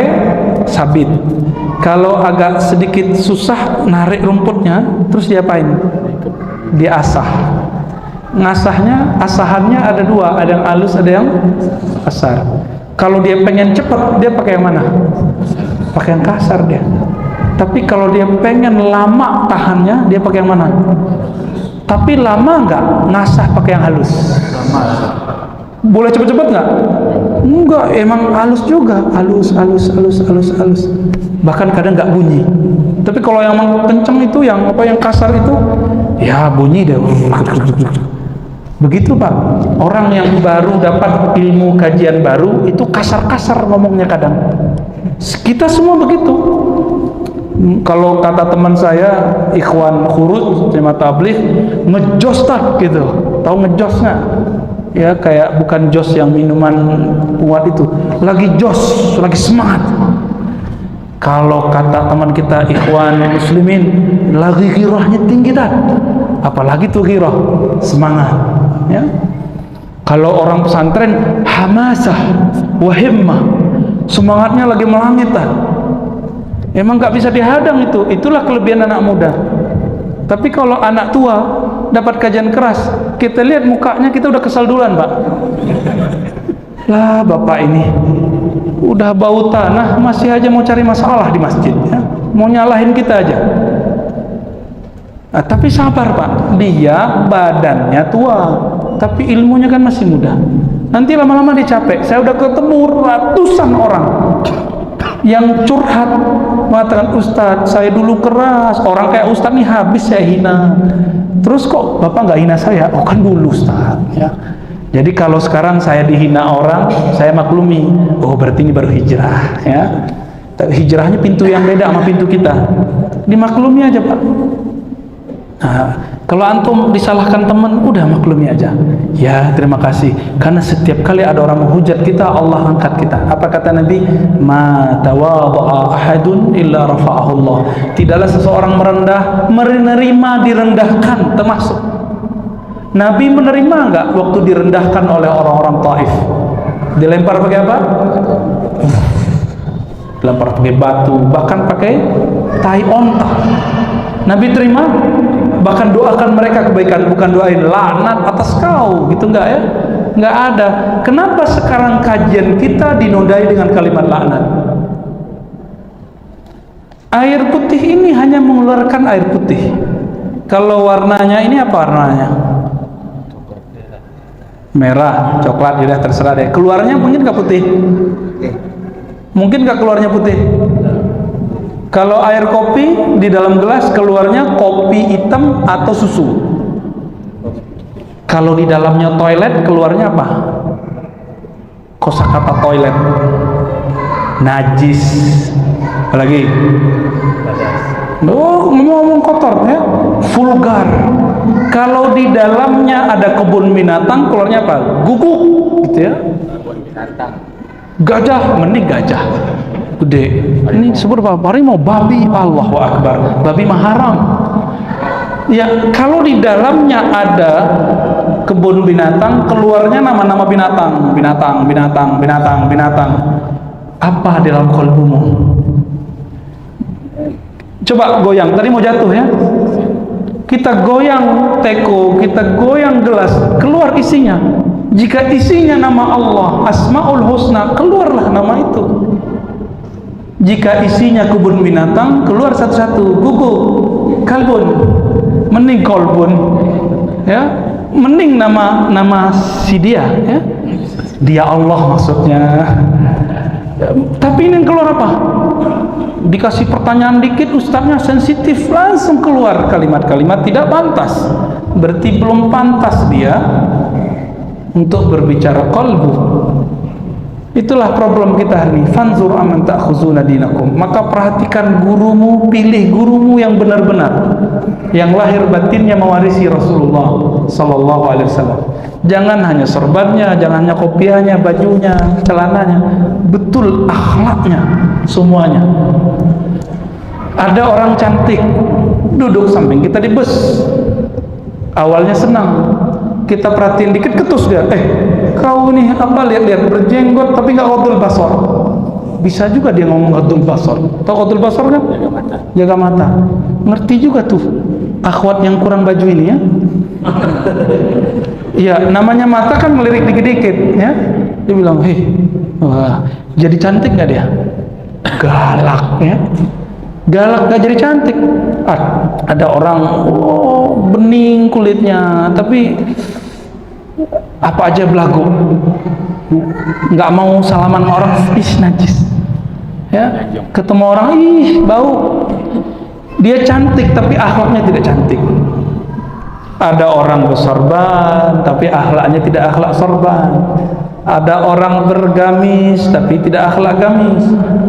Speaker 1: sabit. Kalau agak sedikit susah narik rumputnya, terus diapain? Diasah. Ngasahnya, asahannya ada dua, ada yang halus, ada yang kasar. Kalau dia pengen cepat, dia pakai yang mana? Pakai yang kasar dia. Tapi kalau dia pengen lama tahannya, dia pakai yang mana? Tapi lama nggak ngasah pakai yang halus? Boleh cepet-cepet nggak? Enggak, emang halus juga, halus. Bahkan kadang nggak bunyi. Tapi kalau yang kenceng itu, yang kasar itu, ya bunyi deh. Begitu Pak. Orang yang baru dapat ilmu kajian baru itu kasar-kasar ngomongnya kadang. Kita semua begitu. Kalau kata teman saya, ikhwan khuruj jemaah tabligh, ngejos tak gitu. Tahu ngejos nggak? Ya, kayak bukan jos yang minuman kuat itu, lagi jos, lagi semangat. Kalau kata teman kita ikhwan muslimin, lagi ghirahnya tinggi tak? Apalagi tuh ghirah, semangat ya. Kalau orang pesantren hamasah wa himmah, semangatnya lagi melangit tak? Emang nggak bisa dihadang itu. Itulah kelebihan anak muda. Tapi kalau anak tua dapat kajian keras, kita lihat mukanya, kita udah kesal duluan Pak. Lah bapak ini udah bau tanah masih aja mau cari masalah di masjid ya? Mau nyalahin kita aja. Nah, tapi sabar Pak, dia badannya tua tapi ilmunya kan masih muda. Nanti lama-lama dia capek. Saya udah ketemu ratusan orang yang curhat mengatakan, Ustadz saya dulu keras, orang kayak Ustadz nih habis saya hina. Terus kok Bapak nggak hina saya? Oh kan dulu Ustadz ya. Jadi kalau sekarang saya dihina orang, saya maklumi. Oh berarti ini baru hijrah ya. Hijrahnya pintu yang beda sama pintu kita. Dimaklumi aja Pak. Nah, kalau antum disalahkan teman, udah maklumi aja. Ya terima kasih. Karena setiap kali ada orang menghujat kita, Allah angkat kita. Apa kata Nabi? Ma tawadha'a ahadun illa rafa'ahu Allah. Tidaklah seseorang menerima direndahkan, termasuk Nabi menerima enggak waktu direndahkan oleh orang-orang Taif? Dilempar pakai apa? Dilempar pakai batu, bahkan pakai tai onta. Nabi terima? Bahkan doakan mereka kebaikan, bukan doain laknat atas kau, gitu enggak ya? Enggak ada. Kenapa sekarang kajian kita dinodai dengan kalimat laknat? Air putih ini hanya mengeluarkan air putih. Kalau warnanya ini apa warnanya? Merah, coklat, ya terserah deh. Keluarnya mungkin nggak putih? Mungkin nggak keluarnya putih? Kalau air kopi di dalam gelas keluarnya kopi hitam atau susu? Kalau di dalamnya toilet keluarnya apa? Kosakata toilet, najis, apalagi? Oh, ngomong kotor ya, vulgar. Kalau di dalamnya ada kebun binatang keluarnya apa? Guguk, gitu ya. Gajah, mending gajah gede. Ini disebut apa? Harimau, babi, Allahu Akbar. Babi mah haram. Ya, kalau di dalamnya ada kebun binatang, keluarnya nama-nama binatang. Apa di dalam kalbumu? Coba goyang. Tadi mau jatuh ya. Kita goyang teko, kita goyang gelas, keluar isinya. Jika isinya nama Allah, Asmaul Husna, keluarlah nama itu. Jika isinya kebun binatang, keluar satu-satu. Guguk, kalbun, mending kolbun, ya, mending nama si dia, ya, dia Allah maksudnya. Ya, tapi ini yang keluar apa? Dikasih pertanyaan dikit, ustaznya sensitif, langsung keluar kalimat-kalimat tidak pantas. Berarti belum pantas dia untuk berbicara kolbu. Itulah problem kita hari ini. Fanzur amman ta'khuzuna dinakum. Maka perhatikan gurumu, pilih gurumu yang benar-benar, yang lahir batinnya mewarisi Rasulullah sallallahu alaihi wasallam. Jangan hanya sorbannya, jangan hanya kopiahnya, bajunya, celananya, betul akhlaknya semuanya. Ada orang cantik duduk samping kita di bus, awalnya senang, kita perhatiin dikit ketus dia, kau nih apa, lihat-lihat berjenggot tapi nggak qaddul basar. Bisa juga dia ngomong qaddul basar. Tahu qaddul basar kan? Jaga mata. Ngerti juga tuh akhwat yang kurang baju ini ya. Ya, namanya mata kan melirik dikit-dikit ya. Dia bilang, wah, jadi cantik nggak dia? Galak ya. Galak gak jadi cantik. Ada orang bening kulitnya tapi apa aja belagu, nggak mau salaman sama orang, najis ya. Ketemu orang, bau. Dia cantik tapi akhlaknya tidak cantik. Ada orang bersorban tapi akhlaknya tidak akhlak sorban. Ada orang bergamis tapi tidak akhlak gamis.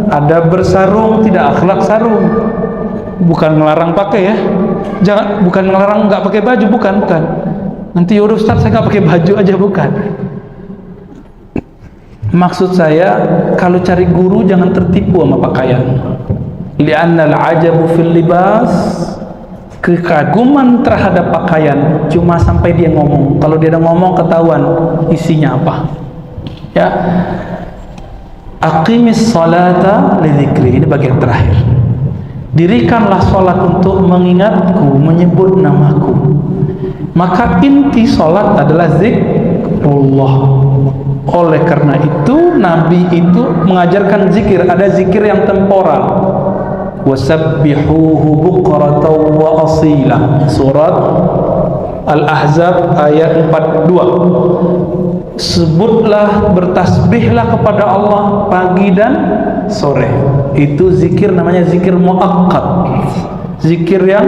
Speaker 1: Ada bersarung tidak akhlak sarung. Bukan melarang pakai ya, jangan, bukan melarang nggak pakai baju, bukan. Nanti yaudah Ustaz saya nggak pakai baju aja, bukan. Maksud saya, kalau cari guru jangan tertipu sama pakaian. Li'annal ajabu fil libas, kekaguman terhadap pakaian cuma sampai dia ngomong. Kalau dia udah ngomong ketahuan isinya apa. Ya, aqimis salata li dzikri, ini bagian terakhir. Dirikanlah salat untuk mengingatku, menyebut namaku. Maka inti salat adalah zikrullah. Oleh karena itu Nabi itu mengajarkan zikir. Ada zikir yang temporal. Wasabbihuhu bukratan wa asila. Surat Al-Ahzab ayat 42. Sebutlah, bertasbihlah kepada Allah pagi dan sore. Itu zikir namanya zikir muakkad. Zikir yang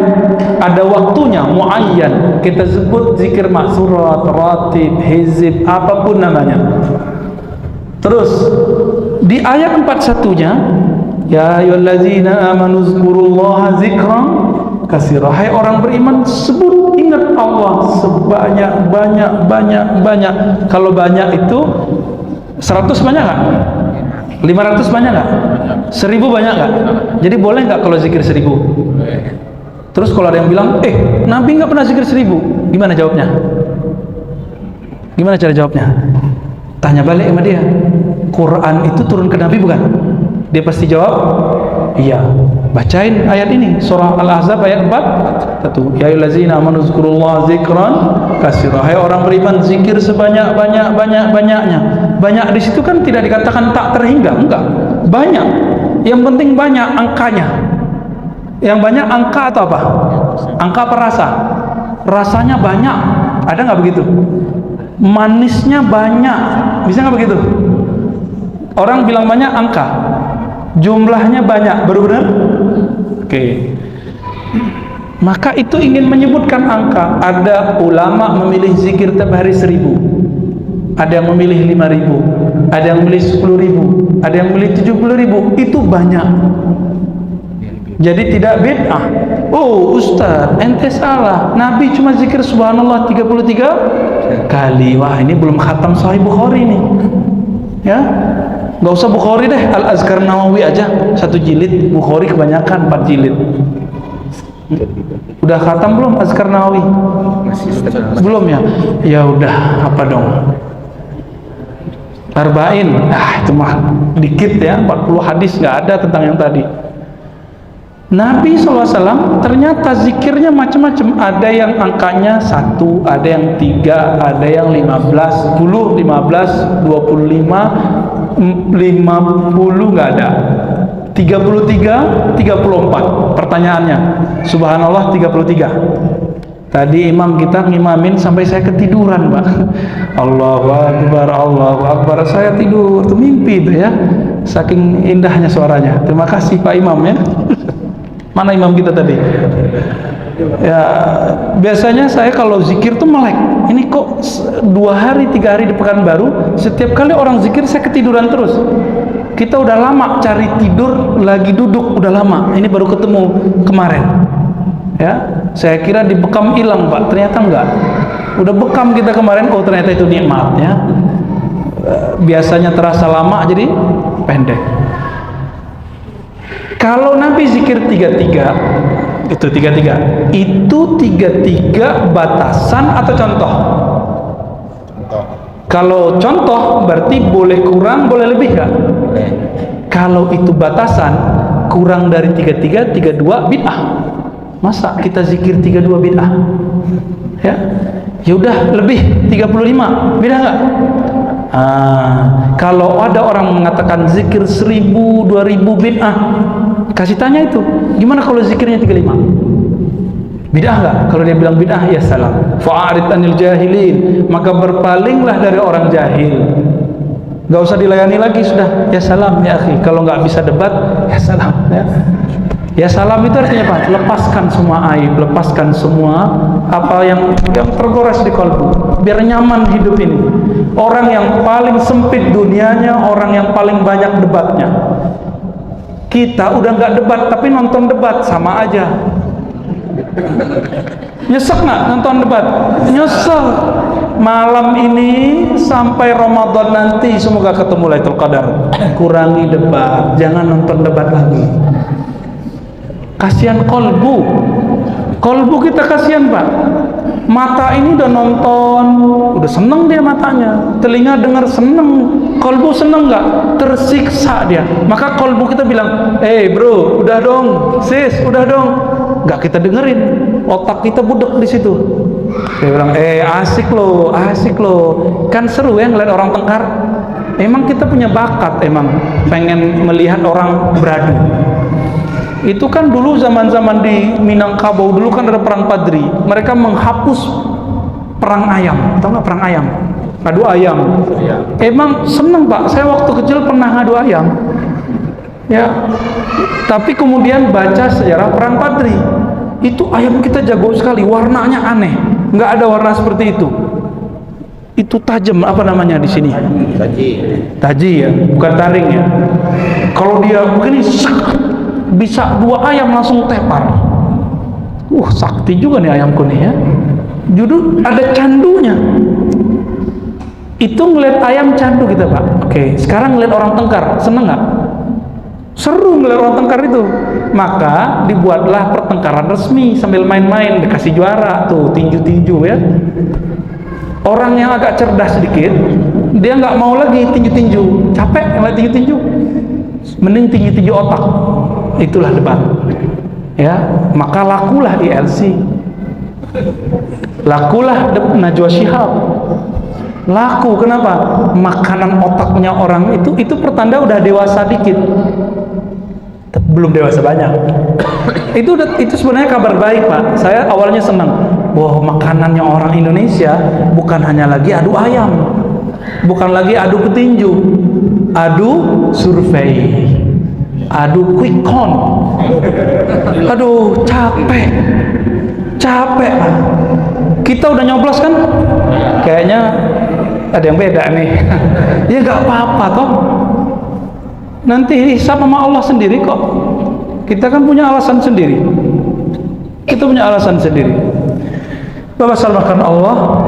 Speaker 1: ada waktunya, muayyan. Kita sebut zikir maksurat, ratib, hizib, apapun namanya. Terus di ayat 41-nya, ya ayyuhallazina amanu zkurullaha zikran katsira. Hai orang beriman, sebut, ingat Allah sebanyak. Kalau banyak itu 100 banyak nggak? 500 banyak nggak? 1000 banyak nggak? Jadi boleh nggak kalau zikir 1000? Terus kalau ada yang bilang, Nabi nggak pernah zikir 1000, gimana jawabnya? Gimana cara jawabnya? Tanya balik sama dia. Quran itu turun ke Nabi bukan? Dia pasti jawab, iya. Bacain ayat ini, surah Al-Ahzab ayat 4. Ya ayyuhallazina amanu zkurullaha zikran katsira. Hai orang beriman, zikir sebanyak-banyaknya. Banyak di situ kan tidak dikatakan tak terhingga, enggak. Banyak. Yang penting banyak angkanya. Yang banyak angka atau apa? Angka apa rasa? Rasanya banyak. Ada nggak begitu? Manisnya banyak. Bisa nggak begitu? Orang bilang banyak angka. Jumlahnya banyak, baru benar? Oke. Maka itu ingin menyebutkan angka. Ada ulama memilih zikir tiap hari 1000. Ada yang memilih 5000. Ada yang memilih 10.000. Ada yang memilih 70.000. Itu banyak. Jadi tidak bid'ah. Oh Ustaz, ente salah. Nabi cuma zikir subhanallah 33 kali. Wah, ini belum khatam Sahih Bukhari nih. Ya, nggak usah Bukhari deh, Al-Azkar Nawawi aja 1 jilid. Bukhari kebanyakan 4 jilid. Udah khatam belum Azkar Nawawi? Belum ya? Ya udah, apa dong? Arba'in. Itu mah dikit ya, 40 hadis nggak ada tentang yang tadi. Nabi SAW ternyata zikirnya macam-macam. Ada yang angkanya 1, ada yang 3, ada yang 15, 10, 15, 25, 50 nggak ada. 33, 34. Pertanyaannya, subhanallah 33. Tadi imam kita ngimamin sampai saya ketiduran, Pak. Allahu Akbar, Allahu Akbar. Saya tidur, tuh mimpi itu ya. Saking indahnya suaranya. Terima kasih Pak Imam ya. Mana imam kita tadi? Ya, biasanya saya kalau zikir tuh melek. Ini kok 2 hari 3 hari di Pekanbaru, setiap kali orang zikir saya ketiduran terus. Kita udah lama cari tidur, lagi duduk udah lama. Ini baru ketemu kemarin. Ya, saya kira dibekam hilang Pak, ternyata enggak. Udah bekam kita kemarin, oh ternyata itu nikmat ya. Biasanya terasa lama jadi pendek. Kalau Nabi zikir 33, itu 33. Itu 33 batasan atau contoh?
Speaker 2: Contoh.
Speaker 1: Kalau contoh berarti boleh kurang, boleh lebih kan? Kalau itu batasan, kurang dari 33, 32 bid'ah. Masa kita zikir 32 bid'ah? Ya. Ya udah lebih 35, bid'ah enggak? Kalau ada orang mengatakan zikir 1000, 2000 bid'ah, kasih tanya itu, gimana kalau zikirnya 35? Bid'ah enggak? Kalau dia bilang bid'ah, ya salam. Fa'arid anil jahilin, maka berpalinglah dari orang jahil. Enggak usah dilayani lagi, sudah. Ya salam ya akhi. Kalau enggak bisa debat, ya salam ya. Ya salam itu artinya apa? Lepaskan semua aib, lepaskan semua apa yang tergores di kalbu, biar nyaman hidup ini. Orang yang paling sempit dunianya, orang yang paling banyak debatnya. Kita udah nggak debat tapi nonton debat, sama aja. Nyesek nggak nonton debat? Nyesek. Malam ini sampai Ramadan nanti semoga ketemu Lailatul Qadar. Kurangi debat, jangan nonton debat lagi. Kasihan kolbu kita kasihan Pak. Mata ini udah nonton, udah seneng dia matanya, telinga dengar seneng, kolbu seneng nggak? Tersiksa dia. Maka kolbu kita bilang, bro, udah dong, sis, udah dong. Nggak kita dengerin, otak kita budek di situ. Dia bilang, asik loh, kan seru ya ngeliat orang tengkar. Emang kita punya bakat, emang pengen melihat orang beradu. Itu kan dulu zaman-zaman di Minangkabau dulu kan ada perang Padri. Mereka menghapus perang ayam. Tahu nggak perang ayam? Ngadu ayam. Emang seneng Pak. Saya waktu kecil pernah ngadu ayam. Ya. Tapi kemudian baca sejarah perang Padri. Itu ayam kita jago sekali. Warnanya aneh. Nggak ada warna seperti itu. Itu tajam apa namanya di sini? Taji ya, bukan taring ya. Kalau dia begini bisa 2 ayam langsung tepar. Sakti juga nih ayamku nih ya. Judul ada candunya. Itu ngeliat ayam candu kita Pak. Oke, sekarang ngeliat orang tengkar, seneng nggak? Seru ngeliat orang tengkar itu. Maka dibuatlah pertengkaran resmi sambil main-main, dikasih juara tuh, tinju-tinju ya. Orang yang agak cerdas sedikit, dia nggak mau lagi tinju-tinju, capek ngeliat tinju-tinju. Mending tinju-tinju otak. Itulah debat ya. Maka lakulah ILC, lakulah Najwa Shihab, laku. Kenapa? Makanan otaknya orang itu pertanda udah dewasa dikit, belum dewasa banyak. itu sebenarnya kabar baik Pak. Saya awalnya senang, wah makanannya orang Indonesia bukan hanya lagi adu ayam, bukan lagi adu petinju, adu survei, adu quick count. Aduh, capek Pak. Kita udah nyoblos kan? Kayaknya ada yang beda nih. Ya nggak apa-apa toh. Nanti hisab sama Allah sendiri kok. Kita kan punya alasan sendiri. Bapak salahkan Allah.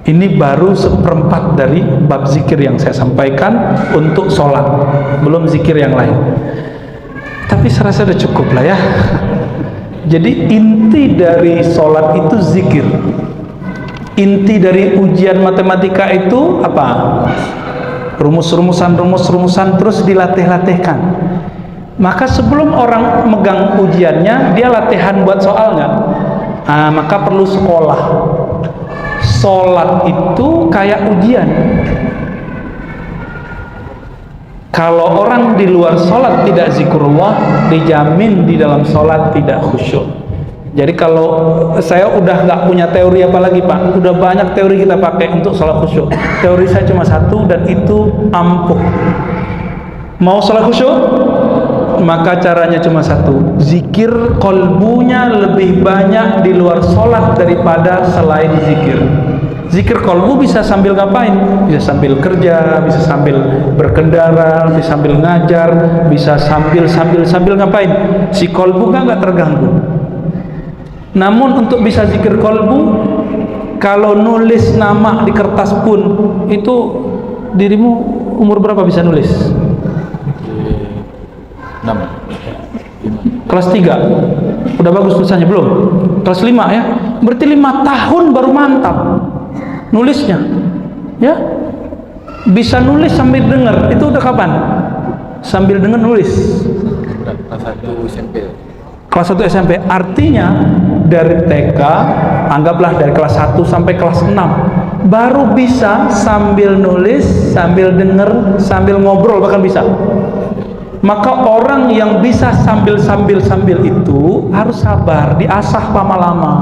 Speaker 1: Ini baru 1/4 dari bab zikir yang saya sampaikan untuk sholat, belum zikir yang lain. Tapi saya rasa sudah cukup lah ya. Jadi inti dari sholat itu zikir. Inti dari ujian matematika itu apa? Rumus-rumusan terus dilatih-latihkan. Maka sebelum orang megang ujiannya, dia latihan buat soal nggak? Maka perlu sekolah. Sholat itu kayak ujian. Kalau orang di luar sholat tidak zikrullah, dijamin di dalam sholat tidak khusyuk. Jadi kalau saya udah nggak punya teori apa lagi Pak, udah banyak teori kita pakai untuk sholat khusyuk. Teori saya cuma satu dan itu ampuh. Mau sholat khusyuk? maka caranya cuma satu, zikir kolbunya lebih banyak di luar sholat daripada selain zikir. Zikir kolbu bisa sambil ngapain? Bisa sambil kerja, bisa sambil berkendara, bisa sambil ngajar, bisa sambil ngapain? Si kolbu kan nggak terganggu. Namun untuk bisa zikir kolbu, kalau nulis nama di kertas pun, itu dirimu umur berapa bisa nulis?
Speaker 2: 6.
Speaker 1: Kelas 3 udah bagus tulisannya belum? Kelas 5 ya? Berarti 5 tahun baru mantap nulisnya ya. Bisa nulis sambil dengar, itu udah kapan? Sambil dengar nulis
Speaker 2: Kelas 1 SMP.
Speaker 1: kelas 1 SMP, artinya dari TK, anggaplah dari kelas 1 sampai kelas 6 baru bisa sambil nulis, sambil dengar, sambil ngobrol, bahkan bisa. Maka orang yang bisa sambil itu harus sabar, diasah lama-lama,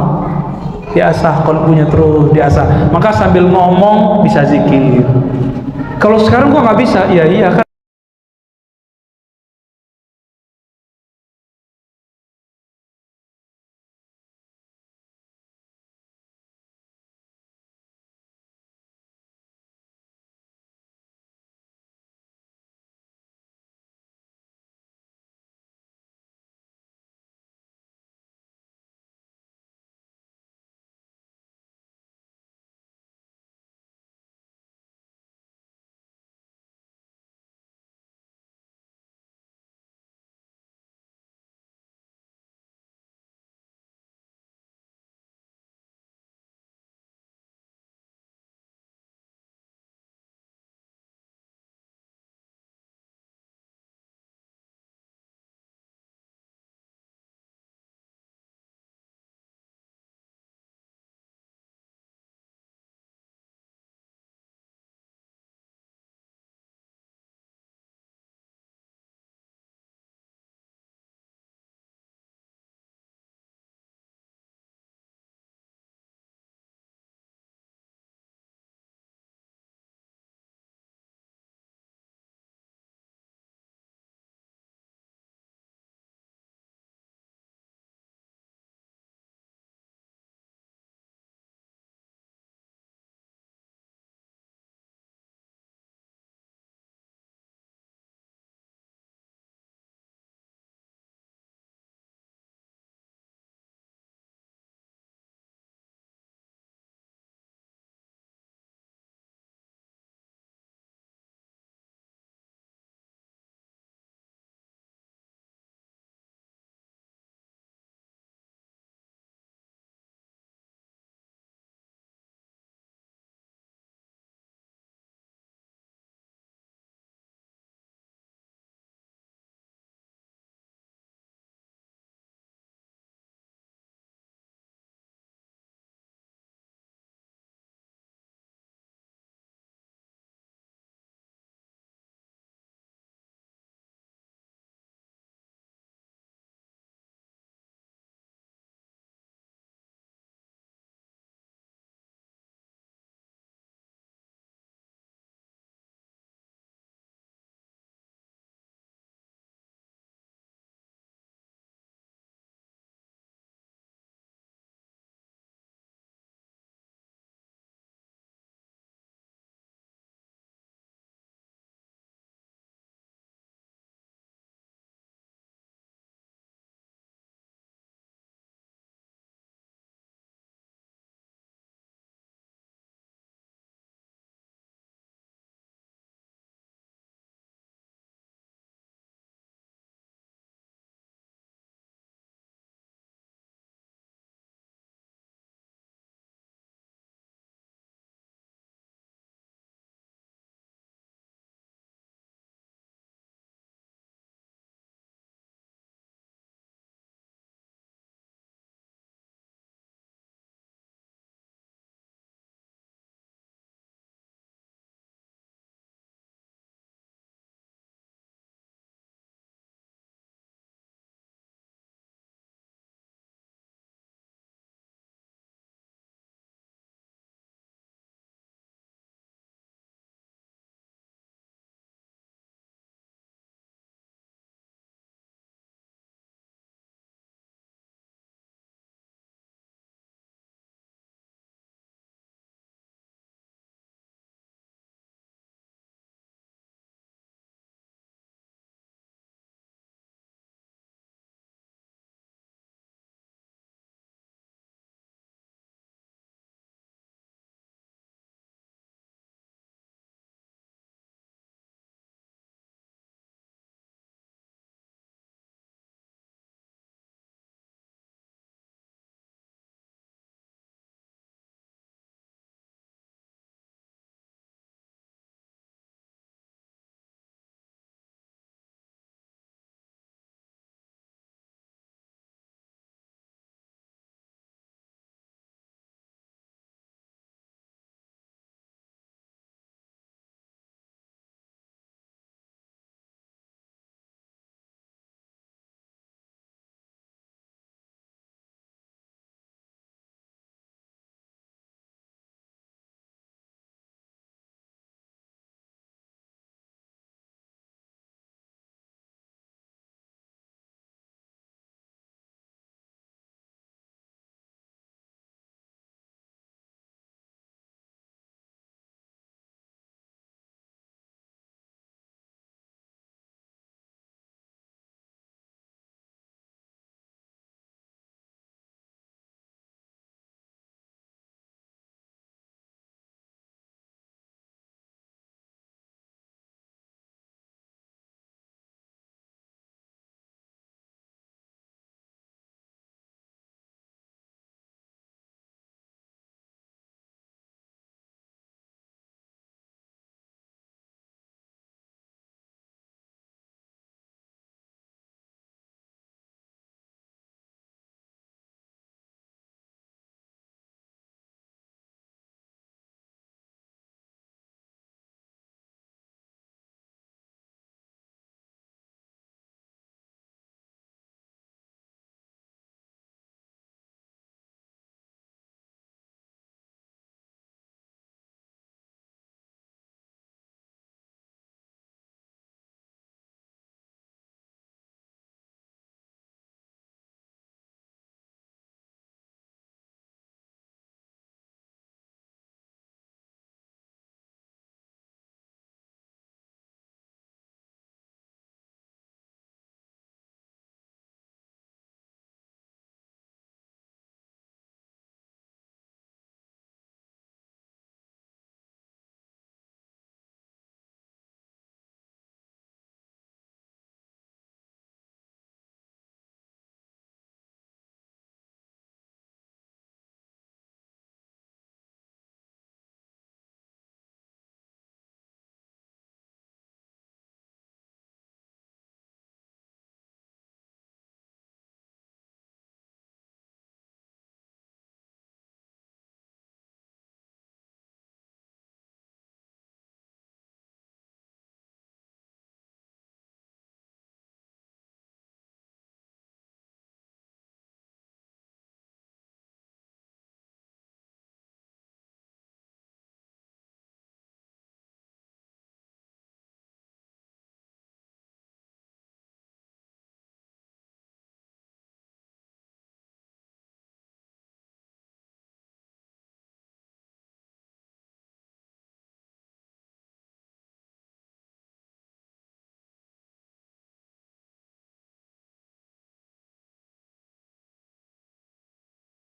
Speaker 1: diasah kolbunya terus, diasah. Maka sambil ngomong bisa zikir. Kalau sekarang kok nggak bisa? Ya iya kan.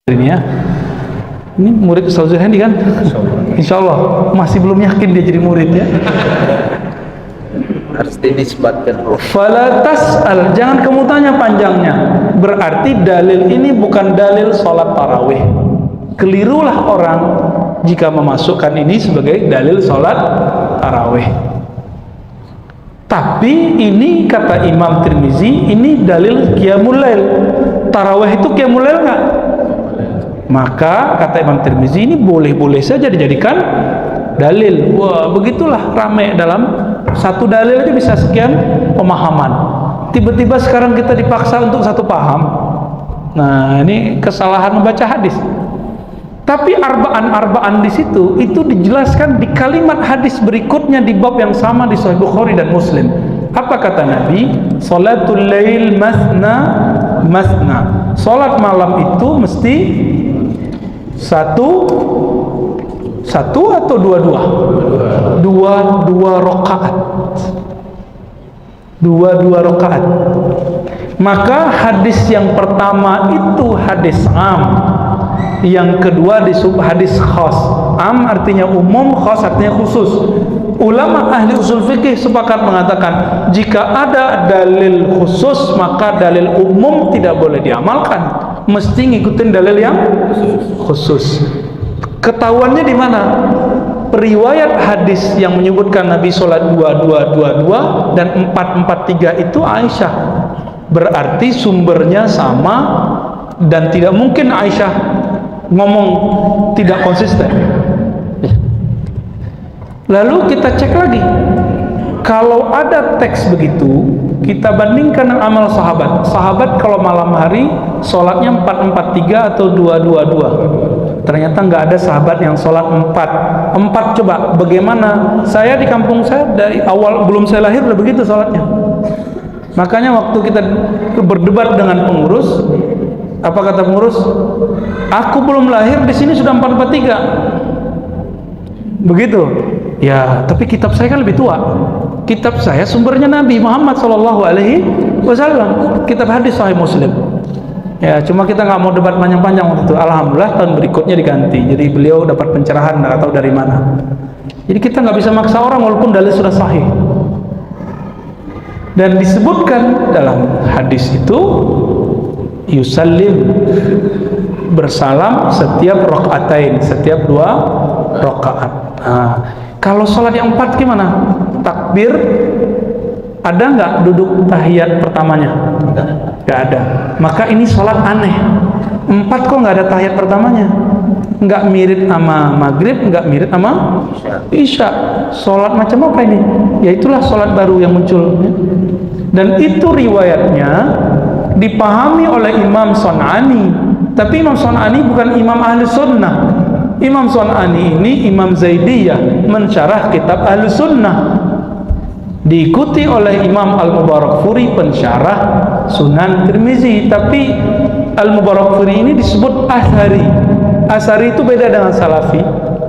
Speaker 1: ini ya. Ini murid Ustaz Zuhandi kan? Insya Allah. Masih belum yakin dia jadi murid ya.
Speaker 2: Harus dinisbatkan.
Speaker 1: Fala tas'al, jangan kamu tanya panjangnya. Berarti dalil ini bukan dalil sholat tarawih. Kelirulah orang jika memasukkan ini sebagai dalil sholat tarawih. Tapi ini kata Imam Tirmizi, ini dalil qiyamul lail. Tarawih itu qiyamul lail nggak? Maka kata Imam Tirmizi ini boleh-boleh saja dijadikan dalil. Wah, begitulah ramai dalam satu dalil aja bisa sekian pemahaman. Tiba-tiba sekarang kita dipaksa untuk satu paham. Nah, ini kesalahan membaca hadis. Tapi arba'an di situ itu dijelaskan di kalimat hadis berikutnya di bab yang sama di Sahih Bukhari dan Muslim. Apa kata Nabi? Salatul lail masna masna. Salat malam itu mesti satu atau dua rakaat. Dua rakaat. Maka hadis yang pertama itu hadis am, yang kedua hadis khas. Am artinya umum, khas artinya khusus. Ulama ahli usul fikih sepakat mengatakan jika ada dalil khusus maka dalil umum tidak boleh diamalkan, mesti ngikutin dalil yang khusus. Ketahuannya di mana? Riwayat hadis yang menyebutkan Nabi sholat 2222 dan 443 itu Aisyah. Berarti sumbernya sama dan tidak mungkin Aisyah ngomong tidak konsisten. Lalu kita cek lagi, kalau ada teks begitu, kita bandingkan dengan amal sahabat. Sahabat kalau malam hari sholatnya 443 atau 222. Ternyata nggak ada sahabat yang sholat 4. Coba bagaimana? Saya di kampung saya dari awal belum saya lahir udah begitu sholatnya. Makanya waktu kita berdebat dengan pengurus, apa kata pengurus? Aku belum lahir di sini sudah 443. Begitu. Ya, tapi kitab saya kan lebih tua. Kitab saya sumbernya Nabi Muhammad SAW. Kitab hadis Sahih Muslim. Ya, cuma kita nggak mau debat panjang-panjang waktu itu. Alhamdulillah tahun berikutnya diganti. Jadi beliau dapat pencerahan, nggak tahu dari mana. Jadi kita nggak bisa maksa orang walaupun dalil sudah sahih. Dan disebutkan dalam hadis itu yusallim, bersalam setiap rakaatain, setiap 2 rakaat. Nah, kalau sholat yang 4 gimana? Takbir ada nggak duduk tahiyat pertamanya? Nggak ada. Maka ini sholat aneh. 4 kok nggak ada tahiyat pertamanya? Nggak mirip sama maghrib, nggak mirip sama isya. Sholat macam apa ini? Ya itulah sholat baru yang muncul. Dan itu riwayatnya dipahami oleh Imam Son'ani. Tapi Imam Son'ani bukan imam ahli sunnah. Imam Son'ani ini Imam Zaidiyah, mensyarah kitab ahli sunnah, diikuti oleh Imam Al-Mubarakfuri, pensyarah Sunan Tirmizi. Tapi Al-Mubarakfuri ini disebut Asy'ari. Asy'ari itu beda dengan Salafi.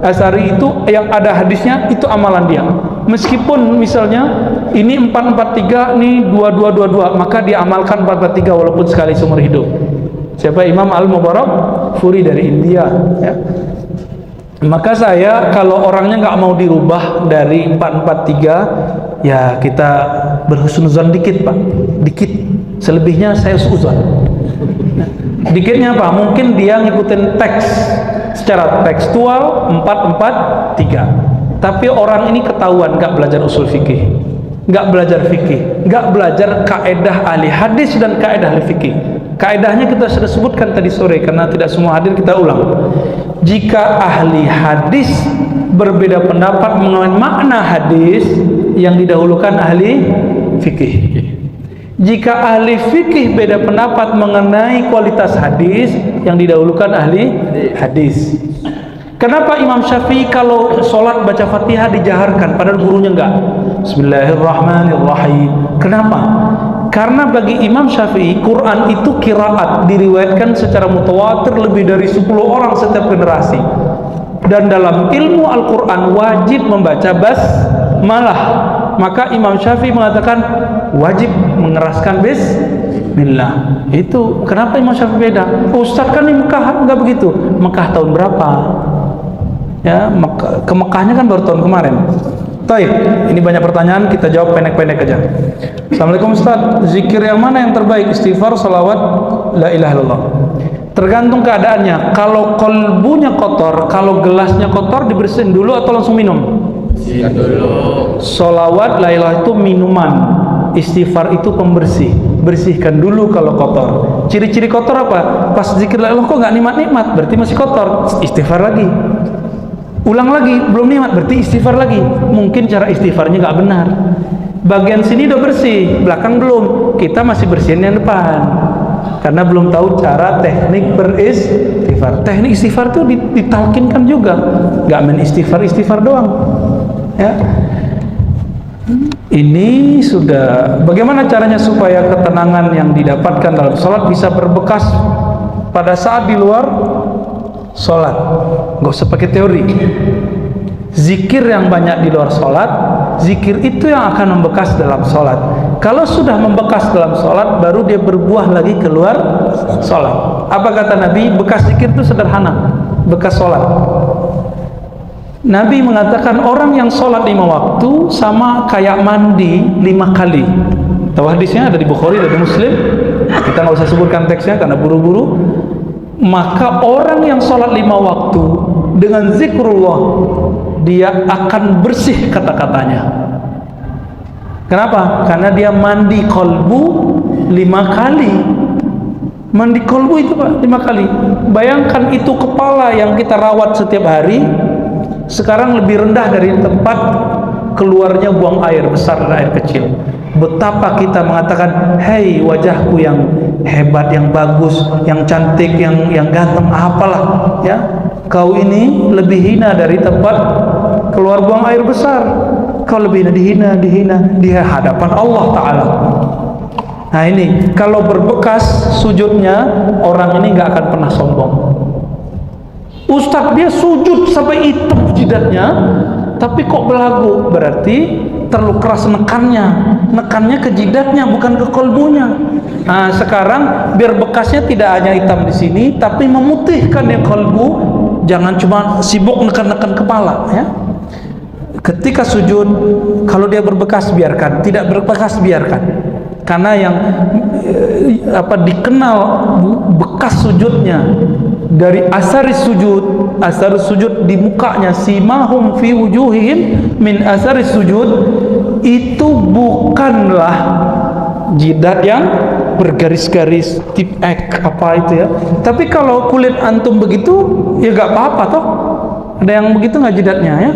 Speaker 1: Asy'ari itu yang ada hadisnya itu amalan dia. Meskipun misalnya ini 443, ini 2222, maka dia amalkan 443 walaupun sekali seumur hidup. Siapa? Imam Al-Mubarakfuri dari India ya. Maka saya kalau orangnya nggak mau dirubah dari 443, ya kita berhusnuzon dikit Pak, dikit. Selebihnya saya suzon. Dikitnya apa? Mungkin dia ngikutin teks secara tekstual 443. Tapi orang ini ketahuan nggak belajar usul fikih, nggak belajar fikih, nggak belajar kaedah ahli hadis dan kaedah ahli fikih. Kaedahnya kita sudah sebutkan tadi sore, karena tidak semua hadir kita ulang. Jika ahli hadis berbeda pendapat mengenai makna hadis, yang didahulukan ahli fikih. Jika ahli fikih beda pendapat mengenai kualitas hadis, yang didahulukan ahli hadis. Kenapa Imam Syafi'i kalau sholat baca Fatihah dijaharkan padahal gurunya enggak? Bismillahirrahmanirrahim. Kenapa? Karena bagi Imam Syafi'i Quran itu qiraat, diriwayatkan secara mutawatir lebih dari 10 orang setiap generasi. Dan dalam ilmu Al-Quran wajib membaca basmalah. Maka Imam Syafi'i mengatakan wajib mengeraskan Billah. Itu kenapa Imam Syafi'i beda? Ustaz kan di Mekah enggak begitu. Mekah tahun berapa? Ya, ke Mekahnya kan baru tahun kemarin. Taib, ini banyak pertanyaan, kita jawab pendek-pendek aja. Assalamualaikum Ustaz, zikir yang mana yang terbaik? Istighfar, salawat, la ilaha illallah. Tergantung keadaannya. Kalau kolbunya kotor, kalau gelasnya kotor, dibersihin dulu atau langsung minum? Dulu. Salawat, la ilaha itu minuman. Istighfar itu pembersih. Bersihkan dulu kalau kotor. Ciri-ciri kotor apa? Pas zikir la ilaha kok nggak nikmat-nikmat, berarti masih kotor. Istighfar lagi. Ulang lagi, belum nikmat, berarti istighfar lagi. Mungkin cara istighfarnya nggak benar. Bagian sini udah bersih, belakang belum. Kita masih bersihin yang depan, karena belum tahu cara teknik beristighfar. Teknik istighfar itu ditalkinkan juga, nggak main istighfar doang. Ya. Ini sudah. Bagaimana caranya supaya ketenangan yang didapatkan dalam sholat bisa berbekas pada saat di luar sholat? Gak usah pakai teori. Zikir yang banyak di luar sholat, zikir itu yang akan membekas dalam sholat. Kalau sudah membekas dalam sholat, baru dia berbuah lagi keluar sholat. Apa kata Nabi? Bekas zikir itu sederhana, bekas sholat. Nabi mengatakan orang yang sholat 5 waktu sama kayak mandi 5 kali. Tahu hadisnya ada di Bukhari, ada di Muslim. Kita nggak usah sebutkan teksnya karena buru-buru. Maka orang yang sholat 5 waktu dengan zikrullah, dia akan bersih kata-katanya. Kenapa? Karena dia mandi kolbu 5 kali. Mandi kolbu itu Pak 5 kali. Bayangkan itu kepala yang kita rawat setiap hari, sekarang lebih rendah dari tempat keluarnya buang air besar dan air kecil. Betapa kita mengatakan, hei wajahku yang hebat, yang bagus, yang cantik, yang ganteng, apalah ya, kau ini lebih hina dari tempat keluar buang air besar. Kau lebih dihina di hadapan Allah Ta'ala. Nah ini, kalau berbekas sujudnya, orang ini nggak akan pernah sombong. Ustadz dia sujud sampai hitam jidatnya, tapi kok belagu, berarti terlalu keras nekannya ke jidatnya, bukan ke kolbunya. Nah sekarang biar bekasnya tidak hanya hitam di sini, tapi memutihkan yang kolbu. Jangan cuma sibuk nekan kepala ya. Ketika sujud, kalau dia berbekas biarkan, tidak berbekas biarkan. Karena yang dikenal bekas sujudnya dari asar sujud di mukanya, simahum fi wujuhihim min asar sujud, itu bukanlah jidat yang bergaris-garis tip X apa itu ya. Tapi kalau kulit antum begitu ya nggak apa-apa toh. Ada yang begitu nggak jidatnya ya?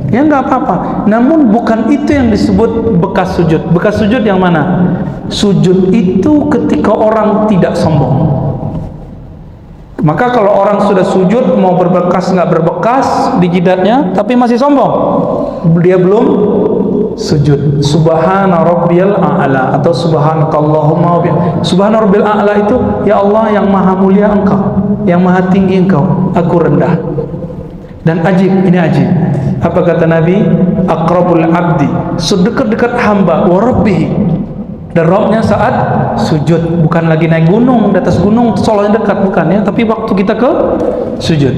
Speaker 1: Ya nggak apa-apa. Namun bukan itu yang disebut bekas sujud. Bekas sujud yang mana? Sujud itu ketika orang tidak sombong. Maka kalau orang sudah sujud, mau berbekas nggak berbekas di jidatnya, tapi masih sombong, dia belum sujud. Subhana rabbiyal a'la atau subhanakallahumma wa subhana rabbil a'la itu, ya Allah yang maha mulia engkau, yang maha tinggi engkau, aku rendah. Dan ajib, ini ajib. Apa kata Nabi? Aqrabul abdi, sedekat-dekat hamba, wa rabbihi, dan Rabbnya saat sujud. Bukan lagi naik gunung, di atas gunung sholatnya dekat, bukan ya, tapi waktu kita ke sujud.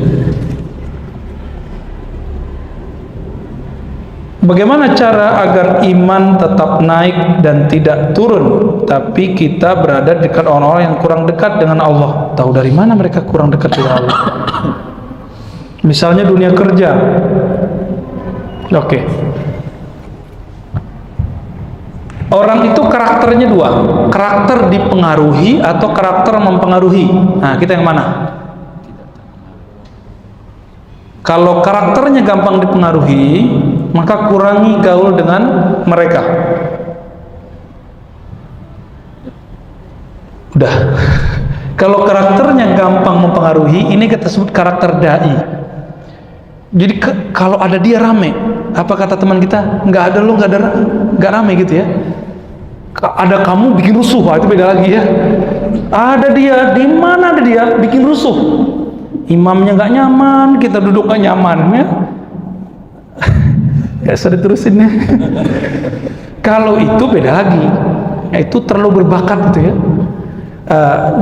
Speaker 1: Bagaimana cara agar iman tetap naik dan tidak turun, tapi kita berada dekat orang-orang yang kurang dekat dengan Allah? Tahu dari mana mereka kurang dekat dengan Allah? Misalnya dunia kerja. Oke. Orang itu karakternya dua, karakter dipengaruhi atau karakter mempengaruhi. Nah, kita yang mana? Kalau karakternya gampang dipengaruhi, maka kurangi gaul dengan mereka. Udah. Kalau karakternya gampang mempengaruhi, ini kita sebut karakter dai. Jadi kalau ada dia rame, apa kata teman kita? Nggak ada lu, nggak rame gitu ya. Ada kamu bikin rusuh, itu beda lagi ya. Ada dia, di mana ada dia bikin rusuh. Imamnya nggak nyaman, kita duduk nggak nyaman ya. Ya sudah terusin ya. Kalau itu beda lagi, itu terlalu berbakat gitu ya.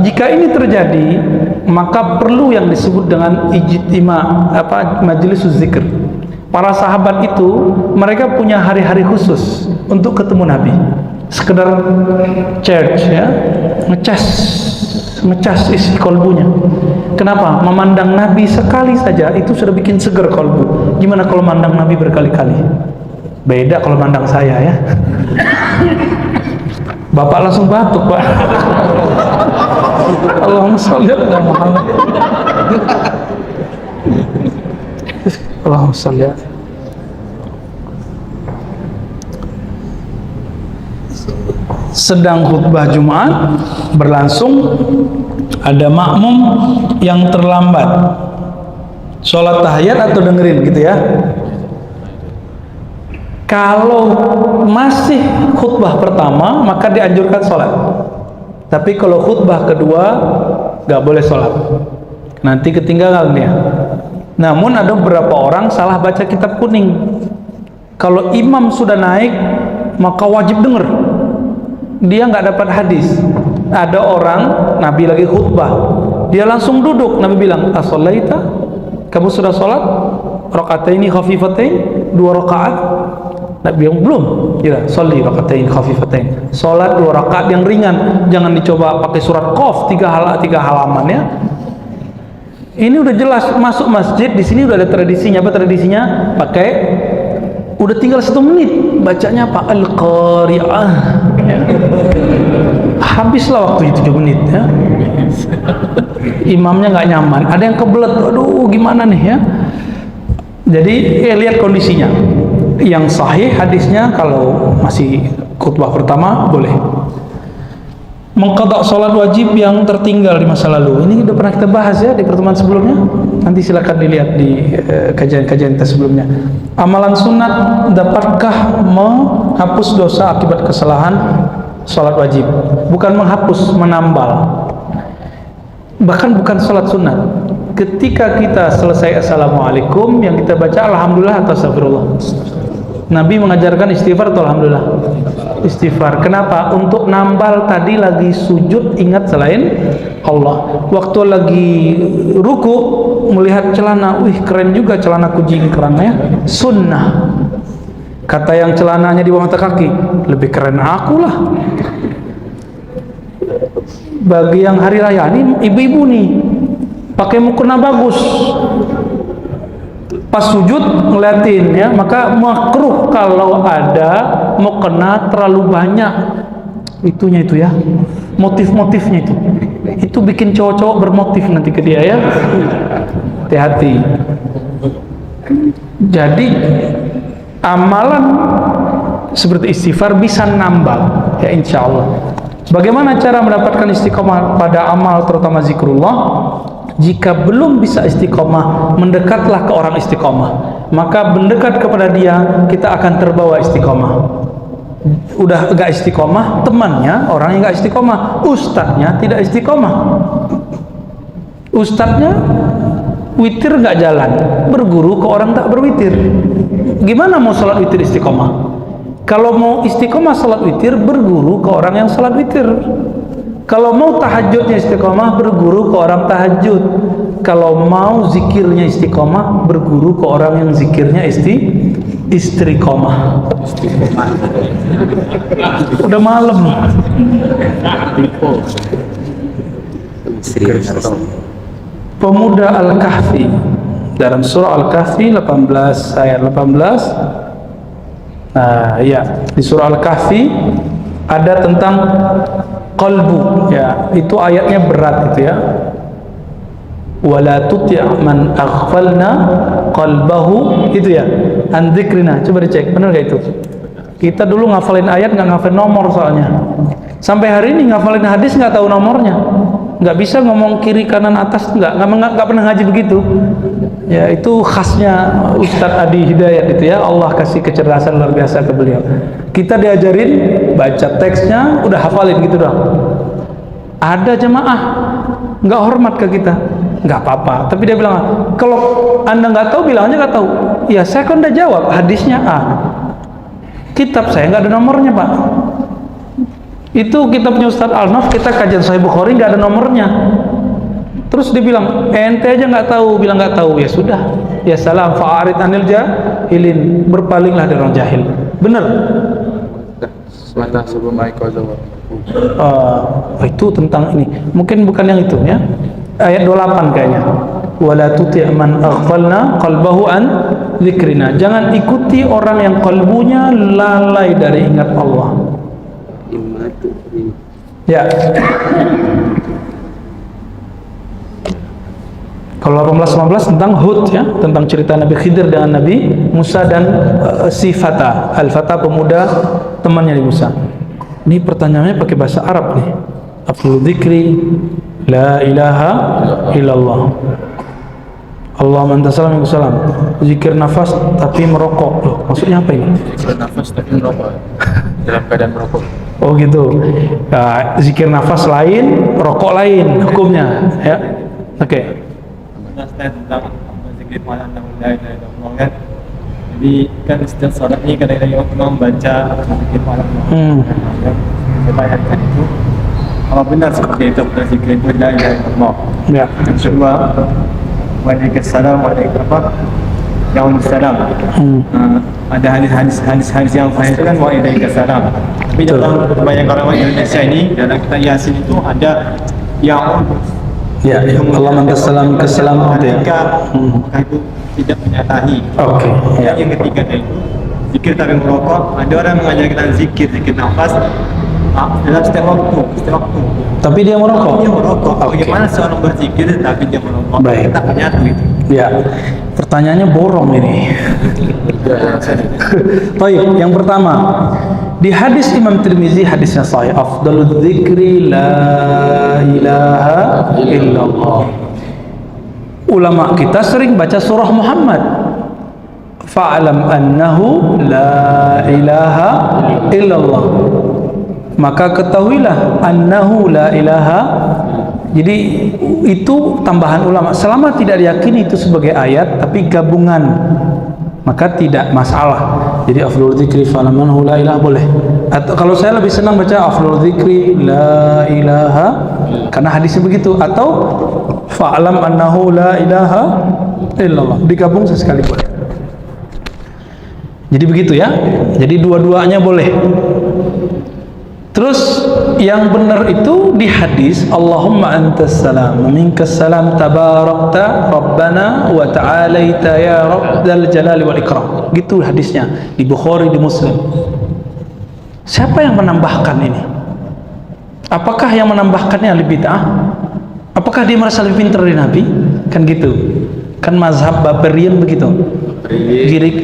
Speaker 1: Jika ini terjadi, maka perlu yang disebut dengan ijtima, majelis zikr. Para sahabat itu mereka punya hari-hari khusus untuk ketemu Nabi. Sekedar church ya, ngecas isi kolbunya. Kenapa? Memandang Nabi sekali saja itu sudah bikin seger kolbu. Gimana kalau memandang Nabi berkali-kali? Beda kalau memandang saya ya. Bapak langsung batuk, Pak. Allahumma sholli ala Muhammad. Allahumma sholli. Sedang khutbah Jumat berlangsung, ada makmum yang terlambat sholat tahiyat atau dengerin gitu ya. Kalau masih khutbah pertama maka dianjurkan sholat, tapi kalau khutbah kedua gak boleh sholat, nanti ketinggalan dia. Namun ada beberapa orang salah baca kitab kuning. Kalau imam sudah naik maka wajib denger, dia nggak dapat hadis. Ada orang Nabi lagi khutbah, dia langsung duduk, Nabi bilang as-sholaita, kamu sudah sholat rakaataini khafifatain, 2 rakaat. Nabi bilang belum, ya sholli rakaataini khafifatain, sholat 2 rakaat yang ringan, jangan dicoba pakai surat Qaf 3 halaman ya. Ini udah jelas masuk masjid, di sini udah ada tradisinya. Apa tradisinya? Pakai, udah tinggal 1 menit bacanya apa? Al-Qari'ah ya. Habislah waktu 7 menit ya. Imamnya nggak nyaman, ada yang kebelet, aduh gimana nih ya. Jadi lihat kondisinya. Yang sahih hadisnya kalau masih khutbah pertama boleh. Mengqadha sholat wajib yang tertinggal di masa lalu, ini udah pernah kita bahas ya di pertemuan sebelumnya, nanti silakan dilihat di kajian-kajian kita sebelumnya. Amalan sunat dapatkah menghapus dosa akibat kesalahan sholat wajib? Bukan menghapus, menambal. Bahkan bukan sholat sunat, ketika kita selesai assalamualaikum yang kita baca alhamdulillah atau astagfirullah. Nabi mengajarkan istighfar atau alhamdulillah? Istighfar. Kenapa? Untuk nambal tadi lagi sujud ingat selain Allah. Waktu lagi ruku melihat celana, wih keren juga celanaku jingkrang ya. Sunnah. Kata yang celananya di bawah mata kaki, lebih keren aku lah. Bagi yang hari raya ini ibu-ibu nih pakai mukena bagus, pas sujud ngeliatin ya, maka makruh kalau ada mukena terlalu banyak itunya itu ya, motif-motifnya itu bikin cowok-cowok bermotif nanti ke dia ya. Hati-hati. Jadi amalan seperti istighfar bisa nambah ya insya Allah. Bagaimana cara mendapatkan istiqomah pada amal terutama zikrullah? Jika belum bisa istiqomah, mendekatlah ke orang istiqomah. Maka mendekat kepada dia, kita akan terbawa istiqomah. Udah gak istiqomah, temannya orang yang gak istiqomah, ustadznya tidak istiqomah. Ustadznya witir gak jalan, berguru ke orang tak berwitir. Gimana mau sholat witir istiqomah? Kalau mau istiqomah sholat witir, berguru ke orang yang sholat witir. Kalau mau tahajudnya istiqomah, berguru ke orang tahajud. Kalau mau zikirnya istiqomah, berguru ke orang yang zikirnya istiqomah. Udah malam. Pemuda Al-Kahfi dalam surah Al-Kahfi 18 ayat 18. Nah, ya, di surah Al-Kahfi ada tentang qalbu ya, itu ayatnya berat itu ya. Wala tuti' man aghfalna qalbahu, itu ya, an dzikrina. Coba dicek benar gak itu? Kita dulu ngafalin ayat nggak ngafalin nomor, soalnya sampai hari ini ngafalin hadis nggak tahu nomornya, nggak bisa ngomong kiri kanan atas, nggak pernah ngaji begitu ya. Itu khasnya Ustadz Adi Hidayat itu ya, Allah kasih kecerdasan luar biasa ke beliau. Kita diajarin baca teksnya udah hafalin gitu dong. Ada jemaah nggak hormat ke kita, nggak apa-apa, tapi dia bilang kalau anda nggak tahu bilang aja nggak tahu. Ya saya kan udah jawab hadisnya A, kitab saya nggak ada nomornya pak. Itu kitabnya Ustaz Al-Naf, kita kajian Sahih Bukhari nggak ada nomornya. Terus dia bilang, ente aja nggak tahu, bilang nggak tahu. Ya sudah, ya salam, fa'arid anil jahilin, berpalinglah dari orang jahil. Benar.
Speaker 2: Semata sebelum aikazah.
Speaker 1: Itu tentang ini. Mungkin bukan yang itu ya. Ayat 28 kayaknya. Wala tuti' man aghfalna qalbahu an dzikrina. Jangan ikuti orang yang kalbunya lalai dari ingat Allah. Ya. Kalau 18-19 tentang Hud ya, tentang cerita Nabi Khidir dengan Nabi Musa dan si Fata, Al-Fata pemuda temannya di Musa. Ini pertanyaannya pakai bahasa Arab nih. Afdhalul dzikri la ilaha illallah. Allahumma anta salam wa salam. Zikir nafas tapi merokok. Loh, maksudnya apa ini?
Speaker 2: Zikir nafas tapi merokok. Dalam keadaan merokok.
Speaker 1: Oh gitu. Nah, zikir nafas lain, rokok lain hukumnya ya. Oke.
Speaker 3: Tentang zikir malam dan kan. Jadi kan setiap sholat ini kadang-kadang imam baca zikir malam. Saya bayangkan itu apa benar seperti itu zikir itu la ilaha illallah.
Speaker 1: Ya.
Speaker 3: Yang kedua, waalaikumsalam waalaikumsalam. Ada hadis yang sahih itu kan waalaikumsalam. Tapi dalam kebanyakan orang Indonesia ini dalam kitab Yasin itu ada yang
Speaker 1: Ya, Allah mantasalam kesalam
Speaker 3: mereka itu tidak menyatahi.
Speaker 1: Oke. Ya.
Speaker 3: Yang ketiga itu zikir tapi merokok. Ada orang mengajarkan zikir nafas dalam setiap waktu.
Speaker 1: Tapi dia merokok.
Speaker 3: Dia merokok.
Speaker 1: Oke.
Speaker 3: Bagaimana seorang berzikir tapi dia merokok?
Speaker 1: Baik.
Speaker 3: Kita menyatu itu.
Speaker 1: Ya. Pertanyaannya borong ini. Baik, yang pertama di hadis Imam Tirmizi, hadisnya sahih, afdalul dzikri la ilaha illallah. Ulama kita sering baca surah Muhammad, fa'lam annahu la ilaha illallah, maka ketahuilah annahu la ilaha. Jadi itu tambahan ulama, selama tidak diyakini itu sebagai ayat tapi gabungan maka tidak masalah. Jadi afdhalul dzikri falamanhu la ilaha boleh. Atau kalau saya lebih senang baca afdhalul dzikri la ilaha karena hadisnya begitu, atau fa'lam annahu la ilaha illallah, digabung sesekali boleh. Jadi begitu ya. Jadi dua-duanya boleh. Terus yang benar itu di hadis Allahumma antas salam wa minkas salam tabarakta rabbana wa ta'alaita ya rabbal jalali wal ikram. Gitu hadisnya di Bukhari, di Muslim. Siapa yang menambahkan ini? Apakah yang menambahkannya ahli bid'ah? Apakah dia merasa lebih pintar dari Nabi? Kan gitu. Kan mazhab Baperien begitu.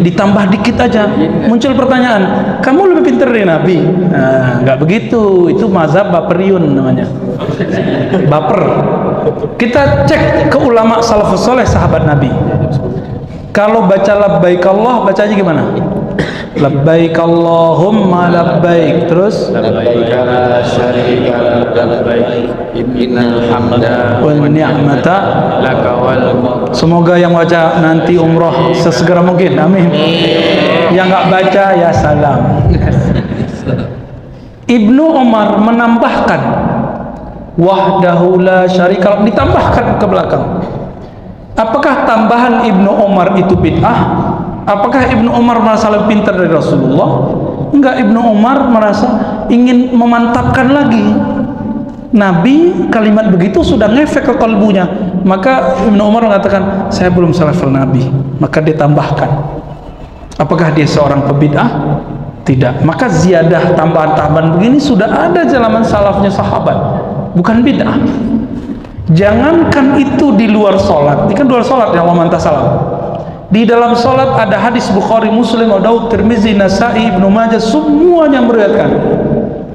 Speaker 1: Ditambah dikit aja muncul pertanyaan, kamu lebih pintar dari Nabi? Nah, nggak begitu, itu mazhab Baperiun namanya, baper. Kita cek ke ulama salafus saleh sahabat Nabi, kalau baca labbaik Allah bacanya gimana? Labbaik Allahumma labbaik, terus
Speaker 2: Labbaik la syarika lak labbaik innal hamda
Speaker 1: wal ni'mata
Speaker 2: laka wal mulk.
Speaker 1: Semoga yang baca nanti umroh sesegera mungkin, amin. Yang nggak baca ya salam. Ibnu Umar menambahkan wahdahu la syarika, ditambahkan ke belakang. Apakah tambahan Ibnu Umar itu bid'ah? Apakah Ibnu Umar merasa lebih pintar dari Rasulullah? Enggak, Ibnu Umar merasa ingin memantapkan lagi. Nabi kalimat begitu sudah ngefek ke kalbunya. Maka Ibnu Umar mengatakan, saya belum selevel Nabi. Maka dia tambahkan. Apakah dia seorang pebid'ah? Tidak. Maka ziyadah tambahan-tambahan begini sudah ada zaman salafnya sahabat. Bukan bid'ah. Jangankan itu di luar sholat. Ini kan luar sholat yang Allah mantah salam. Di dalam sholat ada hadis Bukhari, Muslim, Abu Daud, Tirmizi, Nasai, Ibnu Majah, semuanya meriwayatkan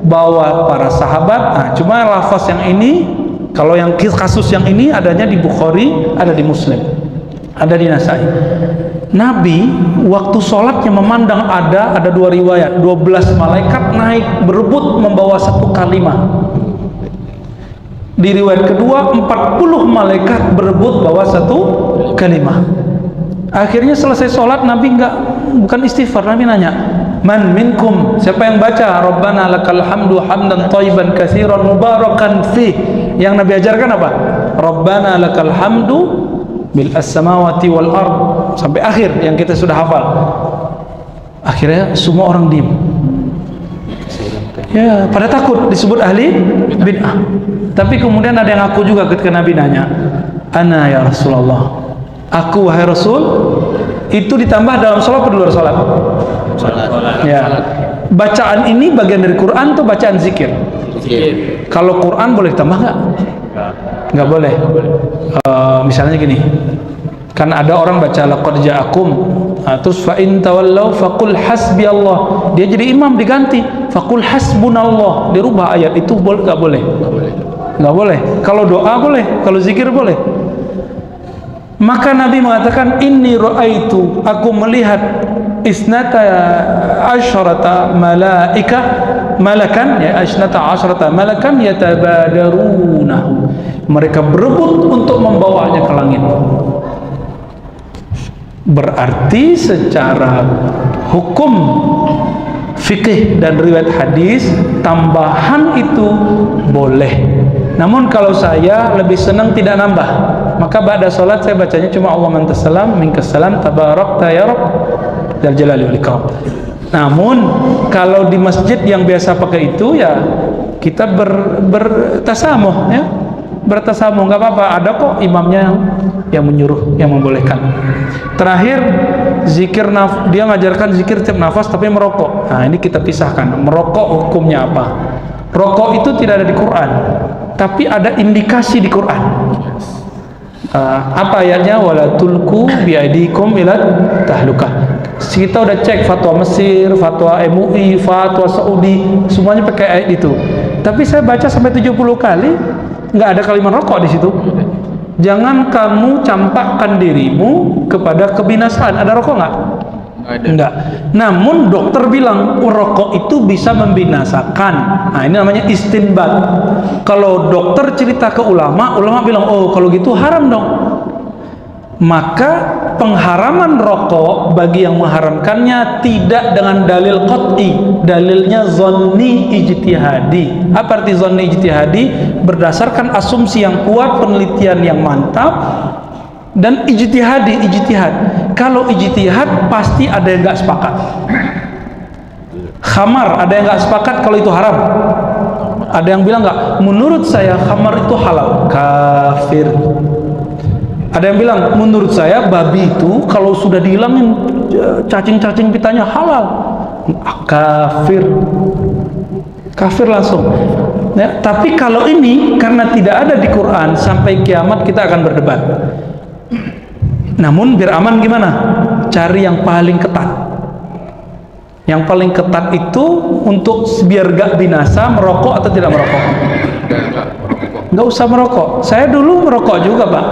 Speaker 1: bahwa para sahabat, cuma lafaz yang ini, kalau yang kasus yang ini adanya di Bukhari, ada di Muslim, ada di Nasai. Nabi waktu sholatnya memandang ada dua riwayat, 12 malaikat naik berebut membawa satu kalimat. Di riwayat kedua 40 malaikat berebut bawa satu kalimat. Akhirnya selesai sholat Nabi bukan istighfar, Nabi nanya, Man minkum, siapa yang baca Rabbana lakal hamdu hamdan thayyiban katsiran mubarakan fih, yang Nabi ajarkan apa? Rabbana lakal hamdu bil as-samawati wal ard, sampai akhir yang kita sudah hafal. Akhirnya semua orang diam. Ya, pada takut disebut ahli bid'ah. Tapi kemudian ada yang ngaku juga ketika Nabi nanya, "Ana ya Rasulullah." Aku wahai Rasul. Itu ditambah dalam sholat atau di luar sholat? Ya. Bacaan ini bagian dari Quran atau bacaan zikir? Kalau Quran boleh ditambah nggak? Nggak boleh. Misalnya gini, kan ada orang baca laqad ja'akum, terus fa in tawallaw faqul hasbiyallah, dia jadi imam diganti faqul hasbunallah, dirubah ayat itu. Boleh nggak boleh? Nggak boleh. Kalau doa boleh, kalau zikir boleh. Maka Nabi mengatakan, inni ra'aitu, aku melihat isnata asyrata malakan, ya isnata asyrata malakan yatabadarunahu, mereka berebut untuk membawanya ke langit. Berarti secara hukum fikih dan riwayat hadis, tambahan itu boleh. Namun kalau saya lebih senang tidak nambah, maka ba'da sholat saya bacanya cuma Allahumma antas salam minkas salam tabarakta ya Rabb dzal jalali wal ikram. Namun kalau di masjid yang biasa pakai itu, ya kita bertasamuh, ya bertasamuh, nggak apa-apa. Ada kok imamnya yang menyuruh, yang membolehkan. Terakhir zikir dia mengajarkan zikir tiap nafas tapi merokok. Nah ini kita pisahkan, merokok hukumnya apa? Rokok itu tidak ada di Quran, tapi ada indikasi di Quran. Apa ayatnya? Wala tulku biaidikum ila tahlukah. Kita udah cek fatwa Mesir, fatwa MUI, fatwa Saudi, semuanya pakai ayat itu. Tapi saya baca sampai 70 kali nggak ada kalimat rokok di situ. Jangan kamu campakkan dirimu kepada kebinasaan. Ada rokok nggak? Enggak. Namun dokter bilang rokok itu bisa membinasakan. Nah ini namanya istinbat. Kalau dokter cerita ke ulama, ulama bilang oh kalau gitu haram dong. Maka pengharaman rokok bagi yang mengharamkannya tidak dengan dalil qat'i, dalilnya zonni ijtihadi. Apa arti zonni ijtihadi? Berdasarkan asumsi yang kuat, penelitian yang mantap, dan ijtihad. Kalau ijtihad pasti ada yang nggak sepakat. Khamar ada yang nggak sepakat kalau itu haram. Ada yang bilang nggak, menurut saya khamar itu halal, kafir. Ada yang bilang menurut saya babi itu kalau sudah dihilangin cacing-cacing pitanya halal, kafir. Kafir langsung. Ya, tapi kalau ini karena tidak ada di Quran, sampai kiamat kita akan berdebat. Namun biar aman gimana? Cari yang paling ketat. Yang paling ketat itu untuk biar gak binasa, merokok atau tidak merokok? Gak usah merokok. Saya dulu merokok juga Pak.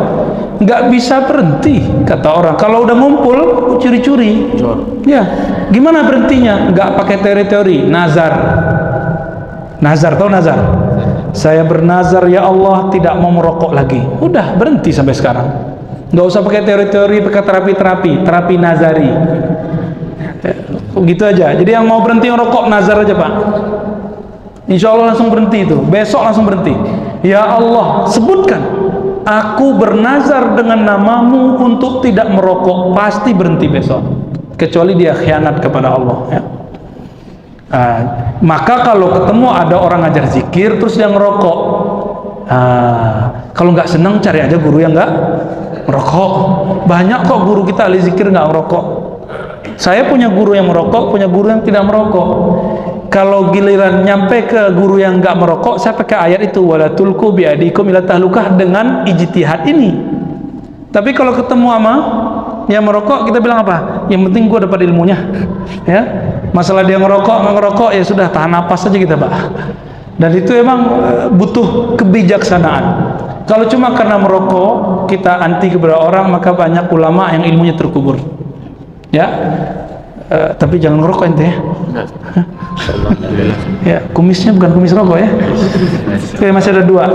Speaker 1: Gak bisa berhenti kata orang. Kalau udah ngumpul curi-curi. Ya, gimana berhentinya? Gak pakai teori-teori. Nazar. Nazar, tahu nazar? Saya bernazar ya Allah tidak mau merokok lagi. Udah berhenti sampai sekarang. Nggak usah pakai teori-teori, pakai terapi nazari. Gitu aja. Jadi yang mau berhenti merokok nazar aja Pak. Insya Allah langsung berhenti itu. Besok langsung berhenti. Ya Allah, sebutkan. Aku bernazar dengan namamu untuk tidak merokok. Pasti berhenti besok. Kecuali dia khianat kepada Allah. Ya. Maka kalau ketemu ada orang ngajar zikir terus dia ngerokok, kalau nggak seneng cari aja guru yang nggak merokok. Banyak kok guru kita ahli zikir nggak merokok. Saya punya guru yang merokok, punya guru yang tidak merokok. Kalau giliran nyampe ke guru yang nggak merokok, saya pakai ayat itu wala tulku biadikum ila tahlukah dengan ijtihad ini. Tapi kalau ketemu sama yang merokok, kita bilang apa? Yang penting gua dapat ilmunya. Ya, masalah dia ngerokok ya sudah, tahan napas saja kita Pak. Dan itu emang butuh kebijaksanaan. Kalau cuma karena merokok kita anti kepada orang, maka banyak ulama yang ilmunya terkubur. Ya, tapi jangan ngerokok ente ya. Ya, kumisnya bukan kumis rokok ya. Oke, masih ada dua.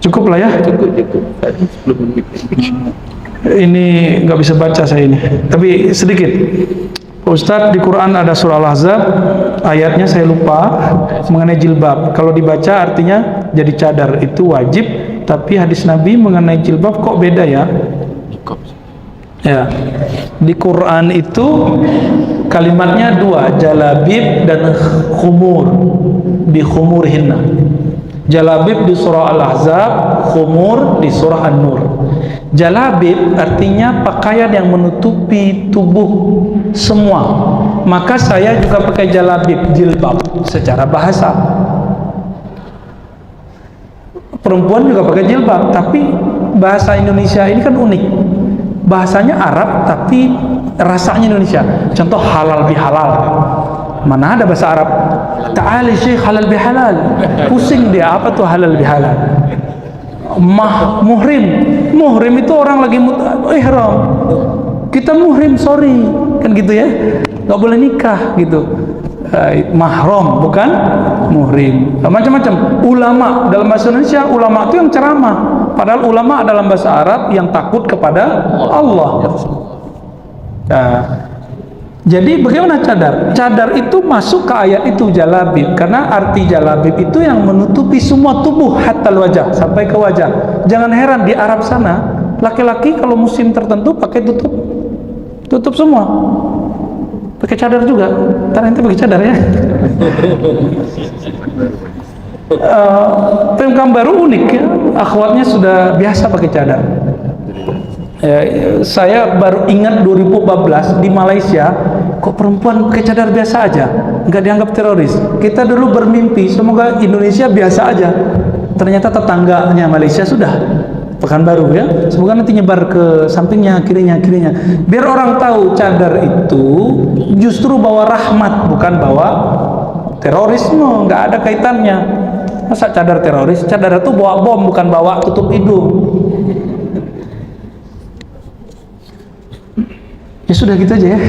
Speaker 1: Cukup lah ya.
Speaker 2: Cukup. 10 menit.
Speaker 1: Ini nggak bisa baca saya ini, tapi sedikit. Ustadz, di Quran ada surah Al-Ahzab, ayatnya saya lupa, mengenai jilbab. Kalau dibaca artinya jadi cadar itu wajib, tapi hadis Nabi mengenai jilbab kok beda ya? Ya, di Quran itu kalimatnya dua, jalabib dan khumur, bi khumurhinna. Jalabib di surah Al-Ahzab, khumur di surah An-Nur. Jalabib artinya pakaian yang menutupi tubuh semua. Maka saya juga pakai jalabib, jilbab secara bahasa. Perempuan juga pakai jilbab, tapi bahasa Indonesia ini kan unik. Bahasanya Arab tapi rasanya Indonesia. Contoh halal bihalal. Mana ada bahasa Arab? Ta'ali syekh halal bihalal. Pusing dia, apa tuh halal bihalal? Muhrim. Muhrim itu orang lagi ihram. Kita muhrim, sorry. Kan gitu ya. Nggak boleh nikah gitu. Mahram, bukan muhrim. Macam-macam. Ulama dalam bahasa Indonesia, ulama itu yang ceramah. Padahal ulama dalam bahasa Arab yang takut kepada Allah. Nah, jadi bagaimana cadar? Cadar itu masuk ke ayat itu, jalabib. Karena arti jalabib itu yang menutupi semua tubuh, hatta wajah, sampai ke wajah. Jangan heran di Arab sana, laki-laki kalau musim tertentu pakai tutup semua. Pakai cadar juga. Ntar nanti pakai cadar ya. Pemkam baru unik ya. Akhwatnya sudah biasa pakai cadar. Saya baru ingat 2014 di Malaysia, kok perempuan pakai cadar biasa aja, nggak dianggap teroris. Kita dulu bermimpi semoga Indonesia biasa aja. Ternyata tetangganya Malaysia sudah, Pekanbaru ya, semoga nanti nyebar ke sampingnya, kirinya. Biar orang tahu cadar itu justru bawa rahmat, bukan bawa terorisme. Nggak ada kaitannya. Masa cadar teroris? Cadar itu bawa bom, bukan bawa tutup hidung. Ya sudah gitu aja ya.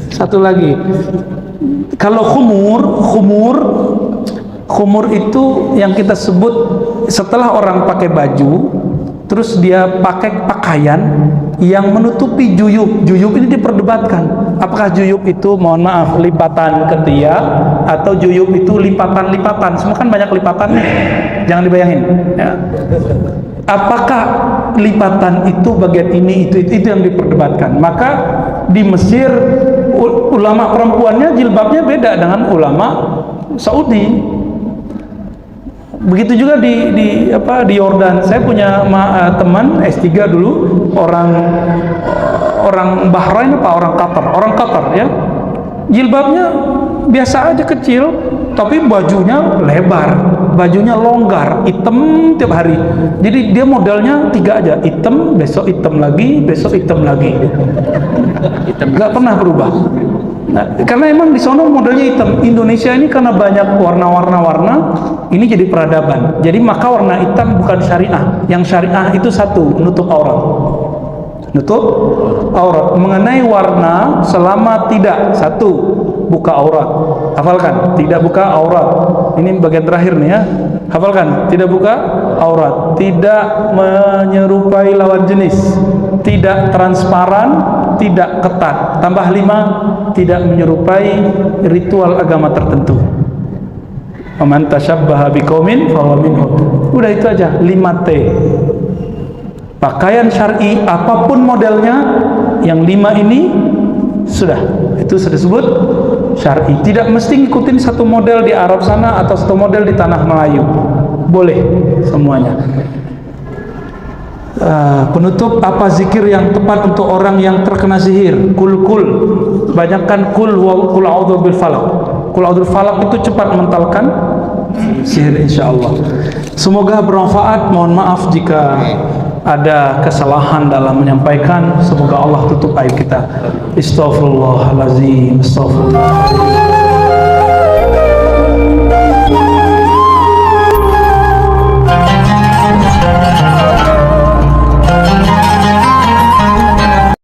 Speaker 1: Satu lagi, kalau khumur itu yang kita sebut setelah orang pakai baju, terus dia pakai pakaian yang menutupi juyub. Juyub ini diperdebatkan. Apakah juyub itu, mohon maaf, lipatan ketiak atau juyub itu lipatan-lipatan? Semua kan banyak lipatannya. Jangan dibayangin. Ya. Apakah lipatan itu bagian ini itu yang diperdebatkan. Maka di Mesir ulama perempuannya jilbabnya beda dengan ulama Saudi. Begitu juga di Yordan. Saya punya teman S3 dulu, orang Bahrain orang Qatar ya. Jilbabnya biasa aja kecil, tapi bajunya lebar, bajunya longgar, hitam tiap hari. Jadi dia modelnya 3 aja, hitam, besok hitam lagi, besok hitam lagi. Nggak pernah berubah. Nah, karena emang di sono modelnya hitam. Indonesia ini karena banyak warna-warna, ini jadi peradaban. Jadi maka warna hitam bukan syariah. Yang syariah itu satu, nutup aurat. Nutup aurat. Mengenai warna, selama tidak, satu, buka aurat. Hafalkan, tidak buka aurat. Ini bagian terakhir nih ya. Hafalkan, tidak buka aurat, tidak menyerupai lawan jenis, tidak transparan, tidak ketat. Tambah 5, tidak menyerupai ritual agama tertentu. Faman tasyabbaha biqaumin fahuwa minhum. Udah itu aja, 5T. Pakaian syar'i apapun modelnya, yang 5 ini sudah, itu sudah disebut syar'i. Tidak mesti ngikutin satu model di Arab sana atau satu model di tanah Melayu. Boleh semuanya. Penutup, apa zikir yang tepat untuk orang yang terkena sihir? Kul. Banyakkan kul a'udzu bil falaq. Kul a'udzu bil falaq itu cepat mentalkan sihir insyaallah. Semoga bermanfaat. Mohon maaf jika ada kesalahan dalam menyampaikan. Semoga Allah tutup aib kita. Astaghfirullahalazim. Astaghfirullah.